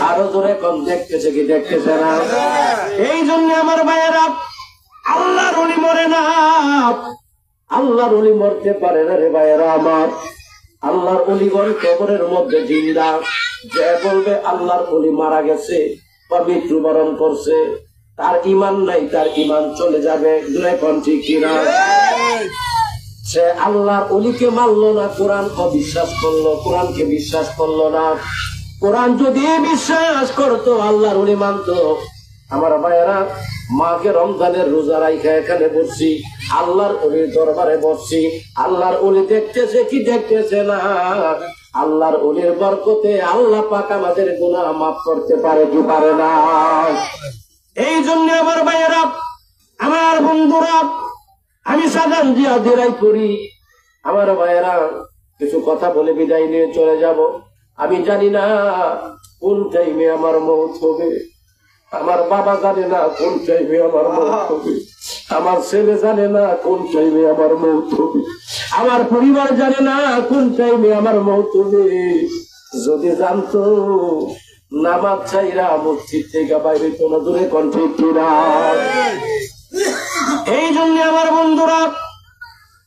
আরো জোরে কোন দেখতেছে কি দেখতেছে না? এই জন্য আমার ভাইয়েরা, আল্লাহর ওলি মরে না, আল্লাহর ওলি মরতে পারে না রে ভাইয়েরা আমার। আল্লাহর ওলিগণ কবরের মধ্যে জিন্দা। যে বলবে আল্লাহর ওলি মারা গেছে বা মৃত্যুবরণ করছে, তার ঈমান নাই, তার ঈমান চলে যাবে। এখন ঠিক কিনা? সে আল্লাহর ওলিকে মানলো না, কোরআন অবিশ্বাস করলো, কোরআনকে বিশ্বাস করলো না। কোরআন যদি বিশ্বাস করতো, আল্লাহর ওলি মানতো। আমার ভাইয়েরা, মাকে রমজানের রোজা রাইখা এখানে বসছি, আল্লাহর ওলির দরবারে বসছি। আল্লাহর ওলি দেখতেছে কি দেখতেছে না? আল্লাহর ওলির বরকতে আল্লাহ পাক আমাদের গুনাহ মাফ করতে পারে কি পারে না? এই জন্য আমার ভাইয়েরা, আমার বন্ধুরা, আমি সাধারণ জিয়া দিরাই করি। আমার ভাইয়েরা, কিছু কথা বলে বিদায় নিয়ে চলে যাব। আমি জানি না কোন টাইমে আমার মৌত হবে। আমার বাবা জানে না কোন টাইমে আমার মৌত হবে। আমার ছেলে জানে না কোন টাইমে আমার মৌত হবে। আমার পরিবার জানে না কোন টাইমে আমার মৌত হবে। যদি জানতো, নামাজ চাইরা মসজিদ থেকে বাইরে কোনো দূরে কণ্ঠে কিনা। এই জন্য আমার বন্ধুরা,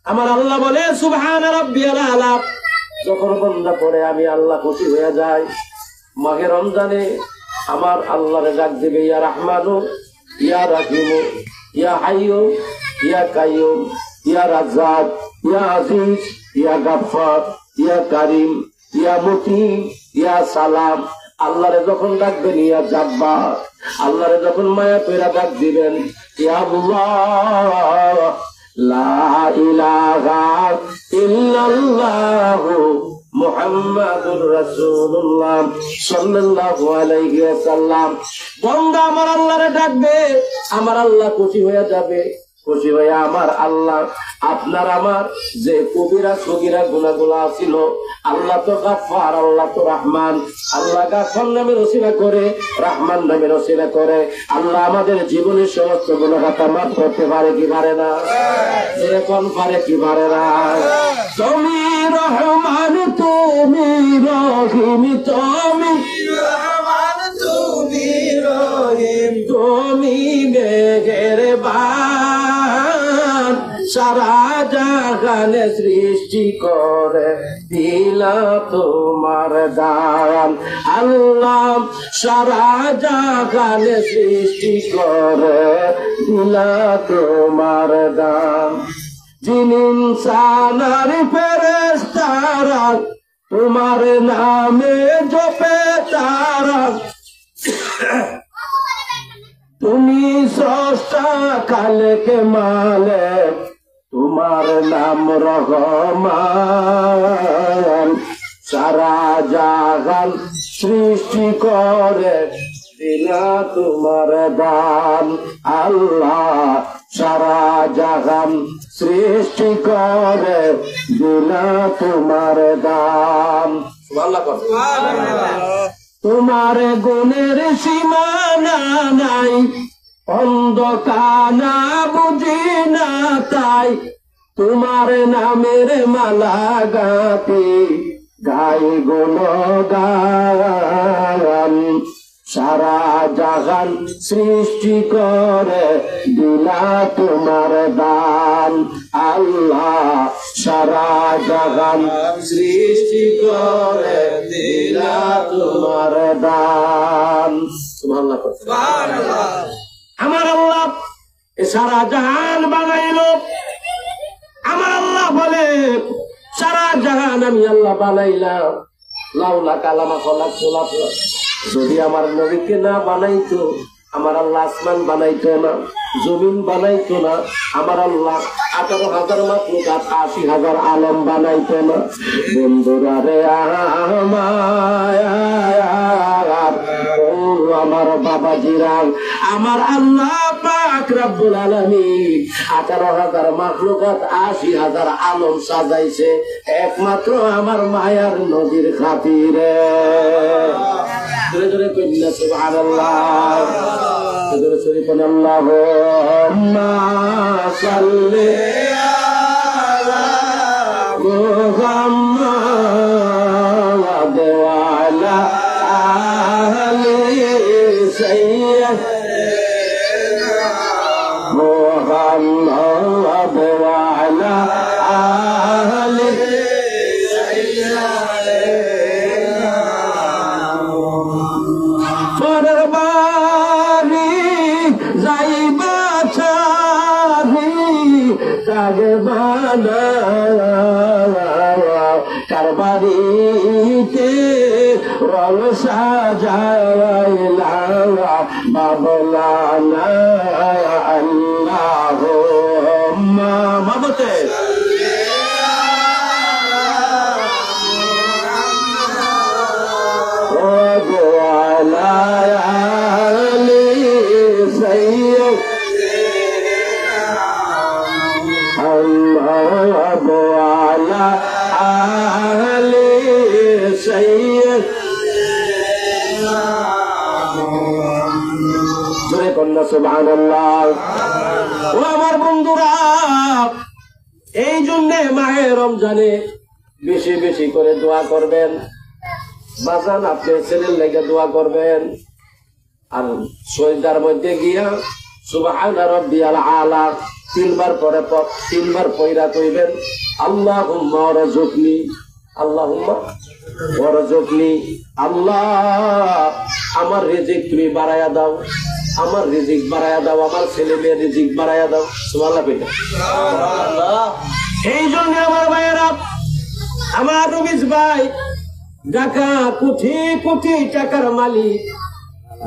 আমার আল্লাহ বলে সুবহানা রাব্বিয়াল আলা। যখন বন্দা পড়ে আমি আল্লাহ খুশি হয়ে যাই। মাহে রমজানে আমার আল্লাহরে ডাক দিবে, ইয়া রাহমানু, ইয়া রাহিমু, ইয়া হাইয়ু, ইয়া কাইয়ুম, ইয়া রাজ্জাক, ইয়া আজিজ, ইয়া গাফফার, ইয়া কারীম, ইয়া মুকিম, ইয়া সালাম। আল্লাহরে যখন ডাকবেন ইয়া জাব্বার, আল্লাহরে যখন মায়া পেরা ডাক দিবেন ইয়া আল্লাহ, লা ইলাহা ইল্লাল্লাহু মুহাম্মাদুর রাসূলুল্লাহ সাল্লাল্লাহু আলাইহি ওয়াসাল্লাম। বান্দা আমার আল্লাহরে ডাকবে, আমার আল্লাহ খুশি হয়ে যাবে। খুশি হয়ে আমার আল্লাহ আপনার আমার যে কবিরা সগীরা গুনাহগুলো ছিল, আল্লাহ তো গাফফার, আল্লাহ তো রহমান। আল্লাহ গাফফার নামের ওসিলা করে, রহমান নামের ওসিলা করে আল্লাহ আমাদের জীবনের সমস্ত গুনাহ মাফ করতে পারে কি পারে না? এরকম পারে কি পারে না? তুমি রহমান, তুমি রহিম, তুমি রহমান, তুমি রহিম, তুমি মেহেরবান। সারা জাহানে সৃষ্টি করে দিলা তোমার দান। আল্লাহ সারা জাহানে সৃষ্টি করে দিলা তোমার দান। জিন ইনসান আর ফেরেশতারা তোমার নামে জপে তারা। তুমি স্রষ্টা খালেকে মালিক, তোমার নাম রহমান। সারা জাহান সৃষ্টি করে দিলা তোমার দান। আল্লাহ সারা জাহান সৃষ্টি করে দিলা তোমার দান। তোমার গুণের সীমানা নাই, অন্ধকানা বুঝি না তাই। তোমার নামের মালা গাতি গাই গুণগান। সারা জাহান সৃষ্টি করে দিলা তোমার দান। আল্লাহ সারা জাহান সৃষ্টি করে দিলা তোমার দান। আমার আল্লাহ সারা জাহান বানাইল। আমার আল্লাহ বলে সারা জাহান আমি আল্লাহ বানাইলাম, লাউলা কালামা কলা খোলা। যদি আমার নবীকে না বানাইতো, আমার আল্লাহ আসমান বানাইতো না, জমিন বানাইতো না, আমার আল্লাহ 18,000 মাখলুকাত 80,000 আলম বানাইতো না। বন্ধুরা রে আমার বাবাজিরা, আমার আল্লাহ পাক রব্বুল আলামিন 18,000 মাখলুকাত 80,000 আলম সাজাইছে একমাত্র আমার মায়ার নদীর খাতিরে। জোরে জোরে কইনা সুবহানাল্লাহ, জোরে জোরে কোন আল্লাহুম্মা সাল্লি আলা মুহাম্মাদ ওয়া আলা আলি সাইয়্যিদিনা মুহাম্মাদ ওয়া আলা আলি কারবারিতে রং সাজাইলা বাবলানা আল্লাহুম্মা মাবতে সুবহানাল্লাহ। ও আমার বন্ধুরা, এই জন্য মাহে রমজানে বেশি বেশি করে দোয়া করবেন। বাজান আপনি ছেলের লেগে দোয়া করবেন, আর সজদার মধ্যে গিয়া সুবহানা রাব্বিয়াল আলা 3 বার পরে 3 বার পয়রা কইবেন আল্লাহুম্মা ওয়ারযুকনি, আল্লাহুম্মা ওয়ারযুকনি। আল্লাহ আমার রিজিক তুমি বাড়ায়া দাও, আমার রিজিক বাড়ায়া দাও, আমার ছেলে মেয়ের রিজিক বাড়ায়া দাও। সুবহানাল্লাহ কইটা। এই জন্য আমার ভাইয়েরা, আমার রবিজ ভাই ঢাকা কোটি কোটি টাকার মালিক,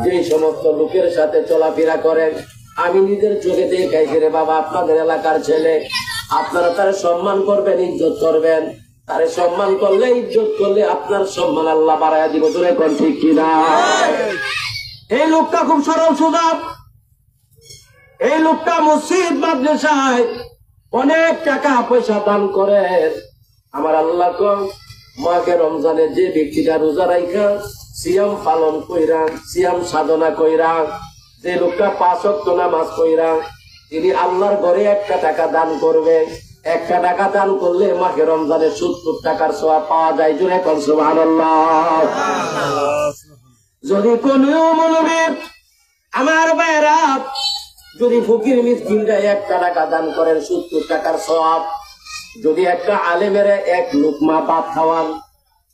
যে সমস্ত লোকের সাথে চলাফেরা করেন, আমি নিজের চোখে দেখাইছি রে বাবা, আপনাদের এলাকার ছেলে, আপনারা তার সম্মান করবেন, ইজ্জত করবেন। তারে সম্মান করলে, ইজ্জত করলে আপনার সম্মান আল্লাহ বাড়ায়া দিব। তোরে কোন ঠিক কিনা? এই লোকটা খুব সরল সোজা, এই লোকটা মসজিদ মাদ্রাসায় অনেক টাকা পয়সা দান করে। আমার আল্লাহ মাকে রমজানে যে ব্যক্তিটা রোজা রাইখা সিয়াম পালন কইরা, সিয়াম সাধনা কইরা, যে লোকটা 5 ওয়াক্ত নামাজ কইরা, তিনি আল্লাহর ঘরে 1 টাকা দান করবে। 1 টাকা দান করলে মাকে রমজানে 70 টাকার সওয়াব পাওয়া যায়। জোরে কোন সুবহানাল্লাহ। যদি কোন মনবে আমার ভাইরা, যদি ফকির মিসকিনরা 1 টাকা দান করেন 70 টাকার সওয়াব, যদি একটা আলেমের 1 লুকমা ভাত খাওয়ান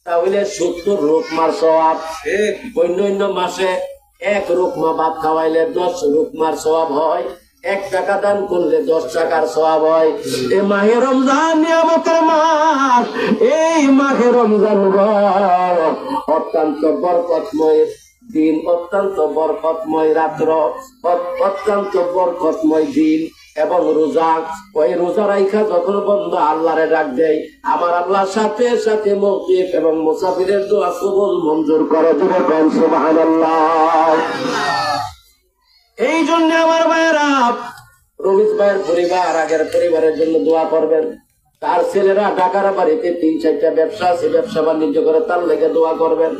তাহলে 70 লুকমার সওয়াব। অন্য মাসে 1 লুকমা ভাত খাওয়াইলে 10 লুকমার সওয়াব হয়। 1 টাকা দান করলে 10 টাকার সওয়াব হয়। এই মাহে রমজান নিয়ামতের মাস, এই মাহে রমজান অত্যন্ত বরকতময় দিন, অত্যন্ত বরকতময় রাত্র, অত্যন্ত বরকতময় দিন এবং রোজা। ওই রোজা রাইখা যখন বন্ধ আল্লাহরে ডাক দেয়, আমার আল্লাহ সাথে সাথে মুকিফ এবং মুসাফিরের দোয়া কবুল মঞ্জুর করে। জোরে বলেন সুবহানাল্লাহ। এই জন্য আমার ভাইয়েরা, রমিজ ভাইয়ের পরিবার, আগের পরিবারের জন্য দোয়া করবেন। তার ছেলেরা ঢাকার বাড়িতে 3-4টা ব্যবসা আছে, ব্যবসা বাণিজ্য করে, তার লেগে দোয়া করবেন,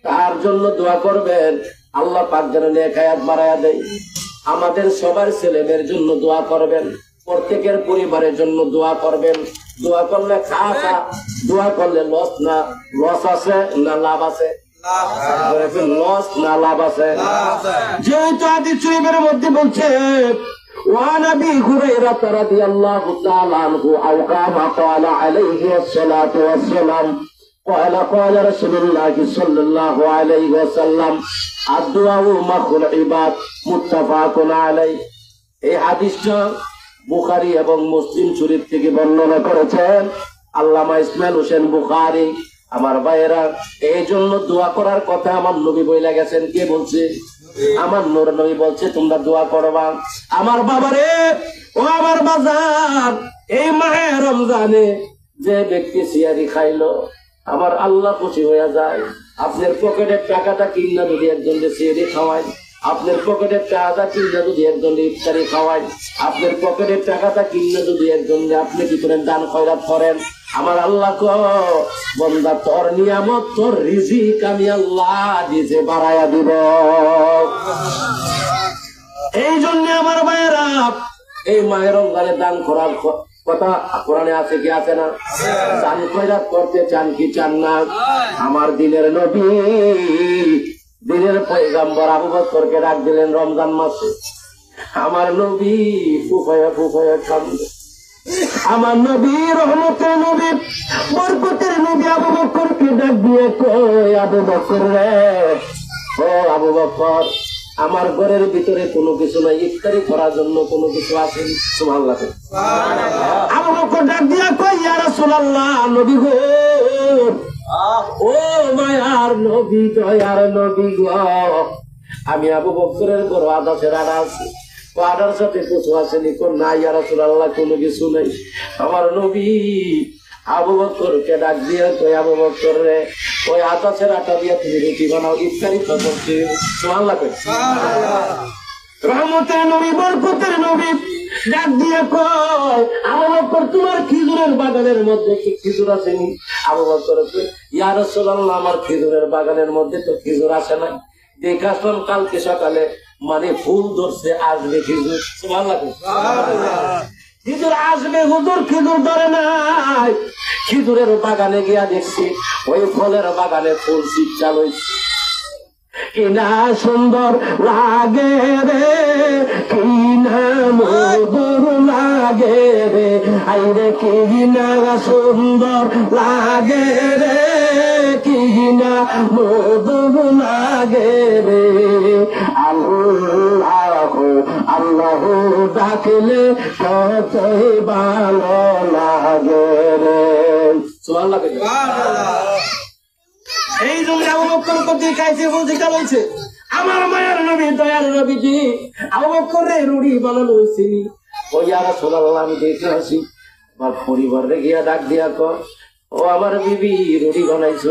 তার জন্য দোয়া করবেন। আল্লাহ পাক যেন নেক হায়াত বাড়ায়া দেয়। আমাদের সবার ছেলেমেয়ের জন্য দোয়া করবেন, প্রত্যেকের পরিবারের জন্য দোয়া করবেন। দোয়া করলে খাসা, দোয়া করলে লস না, লস আছে না লাভ আছে? লস না লাভ আছে? যেহেতু হাদিস শরীফের মধ্যে বলছে وعن ابي هريره رضي الله تعالى عنه او كما قال عليه الصلاه والسلام قال قال رسول الله صلى الله عليه وسلم الدعاء مخ العباد متفق عليه। এই হাদিসটা বুখারী এবং মুসলিম শরীফ থেকে বর্ণনা করেছেন আল্লামা ইসমাইল হোসেন বুখারী। আমার ভাইয়েরা, এই জন্য দোয়া করার কথা আমার নবী বইলা গেছেন। কে বলছে? আমার নূর নবী বলছে তোমরা দোয়া করবা। আমার বাবারে, ও আমার বাজার, এই মাহে রমজানে যে ব্যক্তি সিয়ারি খাইলো, আমার আল্লাহ খুশি হয়ে যায়। আপনার পকেটের টাকাটা কিনা যদি একজন সিয়ারি খাওয়ায়, আপনার পকেটের টাকাটা কিনা যদি একজন ইফতারি খাওয়ায়, আপনার পকেটের টাকাটা কিনা যদি একজন আপনি কি করেন দান খয়রাত করেন, আমার আল্লাহ বন্দা তোর নিয়ামত, তোর রিজিক আমি আল্লাহ নিজে বাড়াইয়া দিব। এই জন্য আমার ভাইয়েরা, এই মায়ের রমজানে দান করার কথা কোরআনে আছে কি আছে না? দান খয়রাত করতে চান কি চান না? আমার দিনের নবী, দিনের পয়গম্বর আবু বকরকে ডাক দিলেন রমজান মাসে। আমার নবী ফুফায়া ফুফায়া কান্দে। আমার নবী, রহমতের নবী, বরকতের নবী আবু বকরকে ডাক দিয়ে কই, আবু বকর রে, ও আবু বকর, আমার ঘরের ভিতরে কোনো কিছু নাই, ইফতারি করার জন্য কোনো কিছু আছে? সুবহানাল্লাহ। আবু বকর ডাক দিয়া কই, ইয়া রাসূলুল্লাহ, নবী গো, ও মায়ার নবী, দয়ার নবী গো, আমি আবু বকরের ঘর আদাসের আড়া আছি, আড়ার সাথে কিছু আসেনি? না ইয়া রাসূলুল্লাহ, কোনো কিছু নেই। আমার নবী আবু বকরকে ডাক দিয়ে কই, আবু বকর রে, ওই আদাসের আটা দিয়ে তুমি রুটি বানাও, ইফতারি তো করছি। সুবহানাল্লাহ। রহমতের নবী, বরকতের নবী ডাক দিয়ে কয়, আবু বকর, তোমার খেজুরের বাগানের মধ্যে কি খেজুর আসেনি? আবু বকর কই, ইয়া রাসূলুল্লাহ, আমার খেজুরের বাগানের মধ্যে তো খেজুর আসে নাই, দেখে আসলাম কালকে সকালে, মানে ফুল ধরছে, আসবে খেজুর। সুবহানাল্লাহ। খেজুর আসবে হুজুর, খেজুর ধরে নাই। খেজুরের বাগানে গিয়া দেখছি ওই ফলের বাগানে ফুল শীতকাল হয়েছে। কিনা সুন্দর লাগে রে, কিনা মধুর লাগে রে, আইরে কিনা সুন্দর লাগে রে, কিনা মধুর লাগে রে, আল্লাহ আল্লাহ ডাকলে কতই ভালো লাগে রে। সুবহানাল্লাহ। এই জন্য আবু বকর কত খাইছে, শীতকাল হয়েছে। আমার মায়ের নবী, দয়ার নবীজি আবু বকরে রুটি বানানো হয়েছে। ও ইয়া রাসূলুল্লাহ, আমি দেখে আসি। আমার পরিবারে গিয়া ডাক দিয়া কর, ও আমার বিবি রুটি বানাইছো?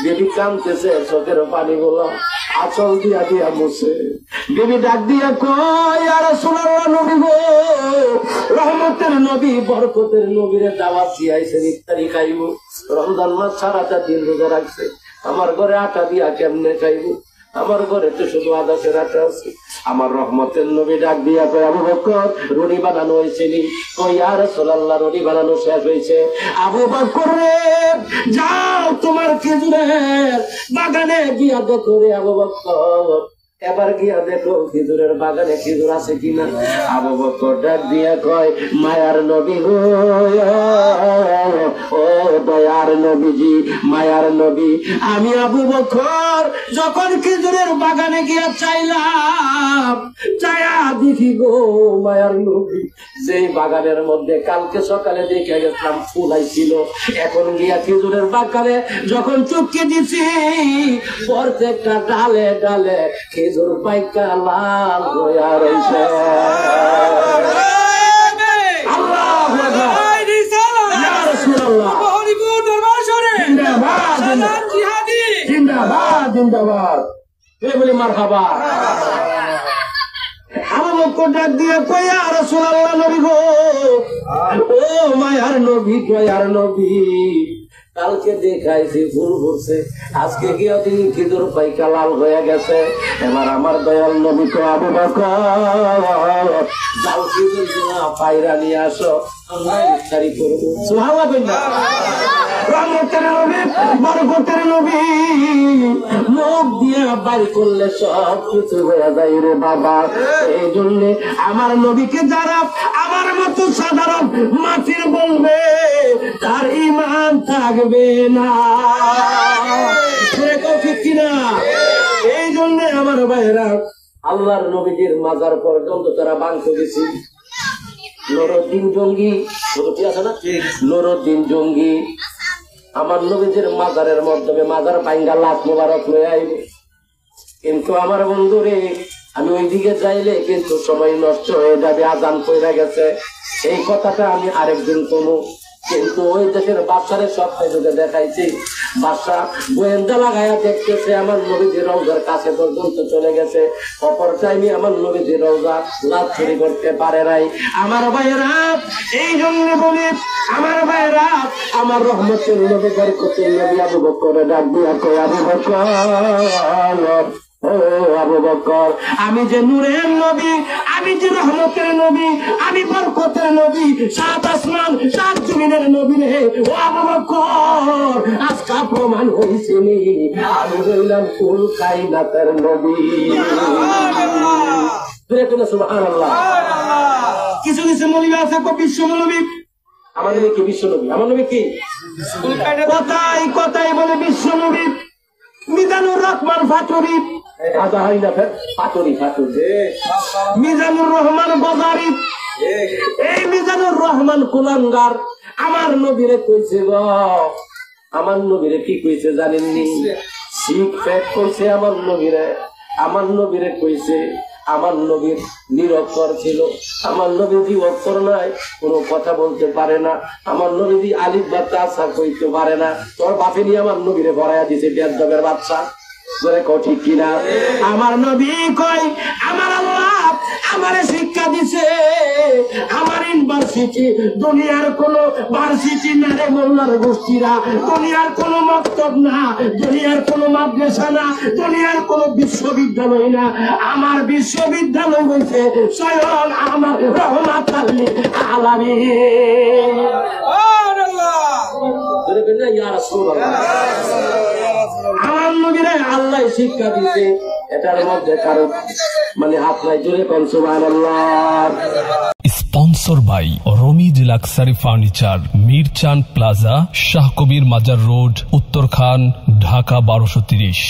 বিবি কাঁদতেছে, চোখের পানি বলা আচল দিয়া দিয়া মুছে। বিবি ডাক দিয়া কয়, ইয়া রাসূলুল্লাহ, নবী গো, রহমতের নবী, বরকতের নবীরে দাওয়াত দিয়াইছেন, ইফতারি খাইব। রমজান মাস সারাটা দিন রোজা রাখছে, আমার ঘরে আটা দিয়া কেমনে খাইব? আমার ঘরে তো শুধু আদাসের আটা আছে। আমার রহমতের নবী ডাক দিয়া কয়, আবু বকর, রুটি বানানো হয়েছে নি? কই, ইয়া রাসূলুল্লাহ, রুটি বানানো শেষ হয়েছে। আবু বকর রে, যাও তোমার খেজুরের বাগানে গিয়া দেখো রে। আবু বকর এবার গিয়া দেখো খেজুরের বাগানে খেজুর আছে কিনা। আবু বকর ডাক দিয়া কয়, মায়ার নবী গো, ও দয়ার নবীজি, মায়ার নবী, আমি আবু বকর যখন খেজুরের বাগানে গিয়া চাইলাম, চায়া দেখি গো মায়ার নবী, যেই বাগানের মধ্যে কালকে সকালে দেখে গেছিলাম ফুল আইছিল, এখন গিয়া খেজুরের বাগানে যখন চুপকে দিছি, প্রত্যেকটা ডালে ডালে খেজুর পাইকা লাল হইয়া রইছে। আল্লাহু আকবার, ইয়া রাসূলুল্লাহ, জিন্দাবাদ জিন্দাবাদ জিন্দাবাদ, কে বলি মারহাবা। আবু বকর ডাক দিয়ে কই, ইয়া রাসূলুল্লাহ, নবী গো, ও মায়ার নবী, দয়ার নবী, কালকে দেখাইছি ফুল ভরছে, আজকে গিয়ে তিনি খেজুর পাইকা লাল হয়ে গেছে। এবার আমার দয়াল নবী তো, আবু বকর যাও খেজুর পায়রা নিয়ে আসো, আমরা ইফতারি করবো। সুবহানাল্লাহ। রহমতের নবী, বরকতের নবী মুখ দিয়ে বাইর করলে সব কিছু হয়ে যায় রে বাবা। এই জন্য আমার নবীকে যারা আমার মতো সাধারণ মাটির বলবে, তার ঈমান থাকবে না। ঠিক কিনা? এই জন্য আমার ভাইরা, আল্লাহর নবীজির মাজার পর্যন্ত তারা বাংতে গেছি। নুরুদ্দিন জঙ্গি আছে না, নুরুদ্দিন জঙ্গি আমার নবীজির মাজারের মাধ্যমে মাজার ভাঙ্গা লাখ মোবারক লয়ে আইবে। কিন্তু আমার বন্ধুরে আমি ওইদিকে যাইলে কিন্তু সময় নষ্ট হয়ে যাবে, আজান পড়ে গেছে। এই কথাটা আমি আরেকদিন কমু। কিন্তু ওই দেশের বাচ্চারে সব যুগে দেখাইছি, বাচ্চা গোয়েন্দা লাগাইয়া দেখতেছে আমার নবীজির রওজার কাছে পর্যন্ত চলে গেছে। অপর টাইমে আমার নবীজির রওজা লাভ চুরি করতে পারে নাই। আমার ভাইয়েরা এই জন্য বলি, আমার ভাইয়েরা আমার রহমতের নবী বরকতের নবী আবু বকর ডাক দিয়া কই, আবু বকর ও আবু বকর, আমি যে নূরের নবী, আমি যে রহমতের নবী, আমি বরকতের নবী, সাত আসমান সাত জমিনের নবী রে। ও আবু বকর, আজকা প্রমাণ হইছে নি আমি হইলাম কুল কায়নাতের নবী। সুবহানাল্লাহ। কিছু কিছু মৌলবী আছে বিশ্ব মৌলবী, আমার নবী কি বিশ্ব নবী? আমার নবী কি কথাই কথাই বলে বিশ্ব নবী। মিজানুর রহমান ফাতুরি, মিজানুর রহমান বাজারি, এই মিজানুর রহমান কুলাঙ্গার আমার নবীরে কইছে গো, আমার নবীরে কি কইছে জানেননি? শিখ ফেক কইছে আমার নবীরে। আমার নবীরে কইছে আমার নবীর নিরক্ষর ছিল, আমার নবীজি অক্ষর নাই, কোনো কথা বলতে পারে না। আমার নবীজি আলিফ বা তাসা কইতে পারে না। তোর বাপে নিয়ে আমার নবীরে ভরাইয়া দিছে বেয়াদবের বাচ্চা। ঠিক কিনা? আমার নবী কয় আমার আল্লাহ আমারে শিক্ষা দিছে, আমার ইউনিভার্সিটি দুনিয়ার কোন ভার্সিটি না রে মোল্লার গোষ্ঠীরা, দুনিয়ার কোন মক্তব না, দুনিয়ার কোন মাদ্রাসা না, দুনিয়ার কোন বিশ্ববিদ্যালয় না, আমার বিশ্ববিদ্যালয় হইছে স্বয়ং আমার রহমাতুল লিল আলামিন। ইয়া রাসূলুল্লাহ, আমার নবীরে আল্লাহ শিক্ষা দিতে, এটার মধ্যে কারো মানে হাত নাই। জোরে কোন সুবহানাল্লাহ। Sponsor by Ramiz luxury furniture, Mirchan plaza, Shah Kabir Mazar road, Uttarkhan, Dhaka 1230।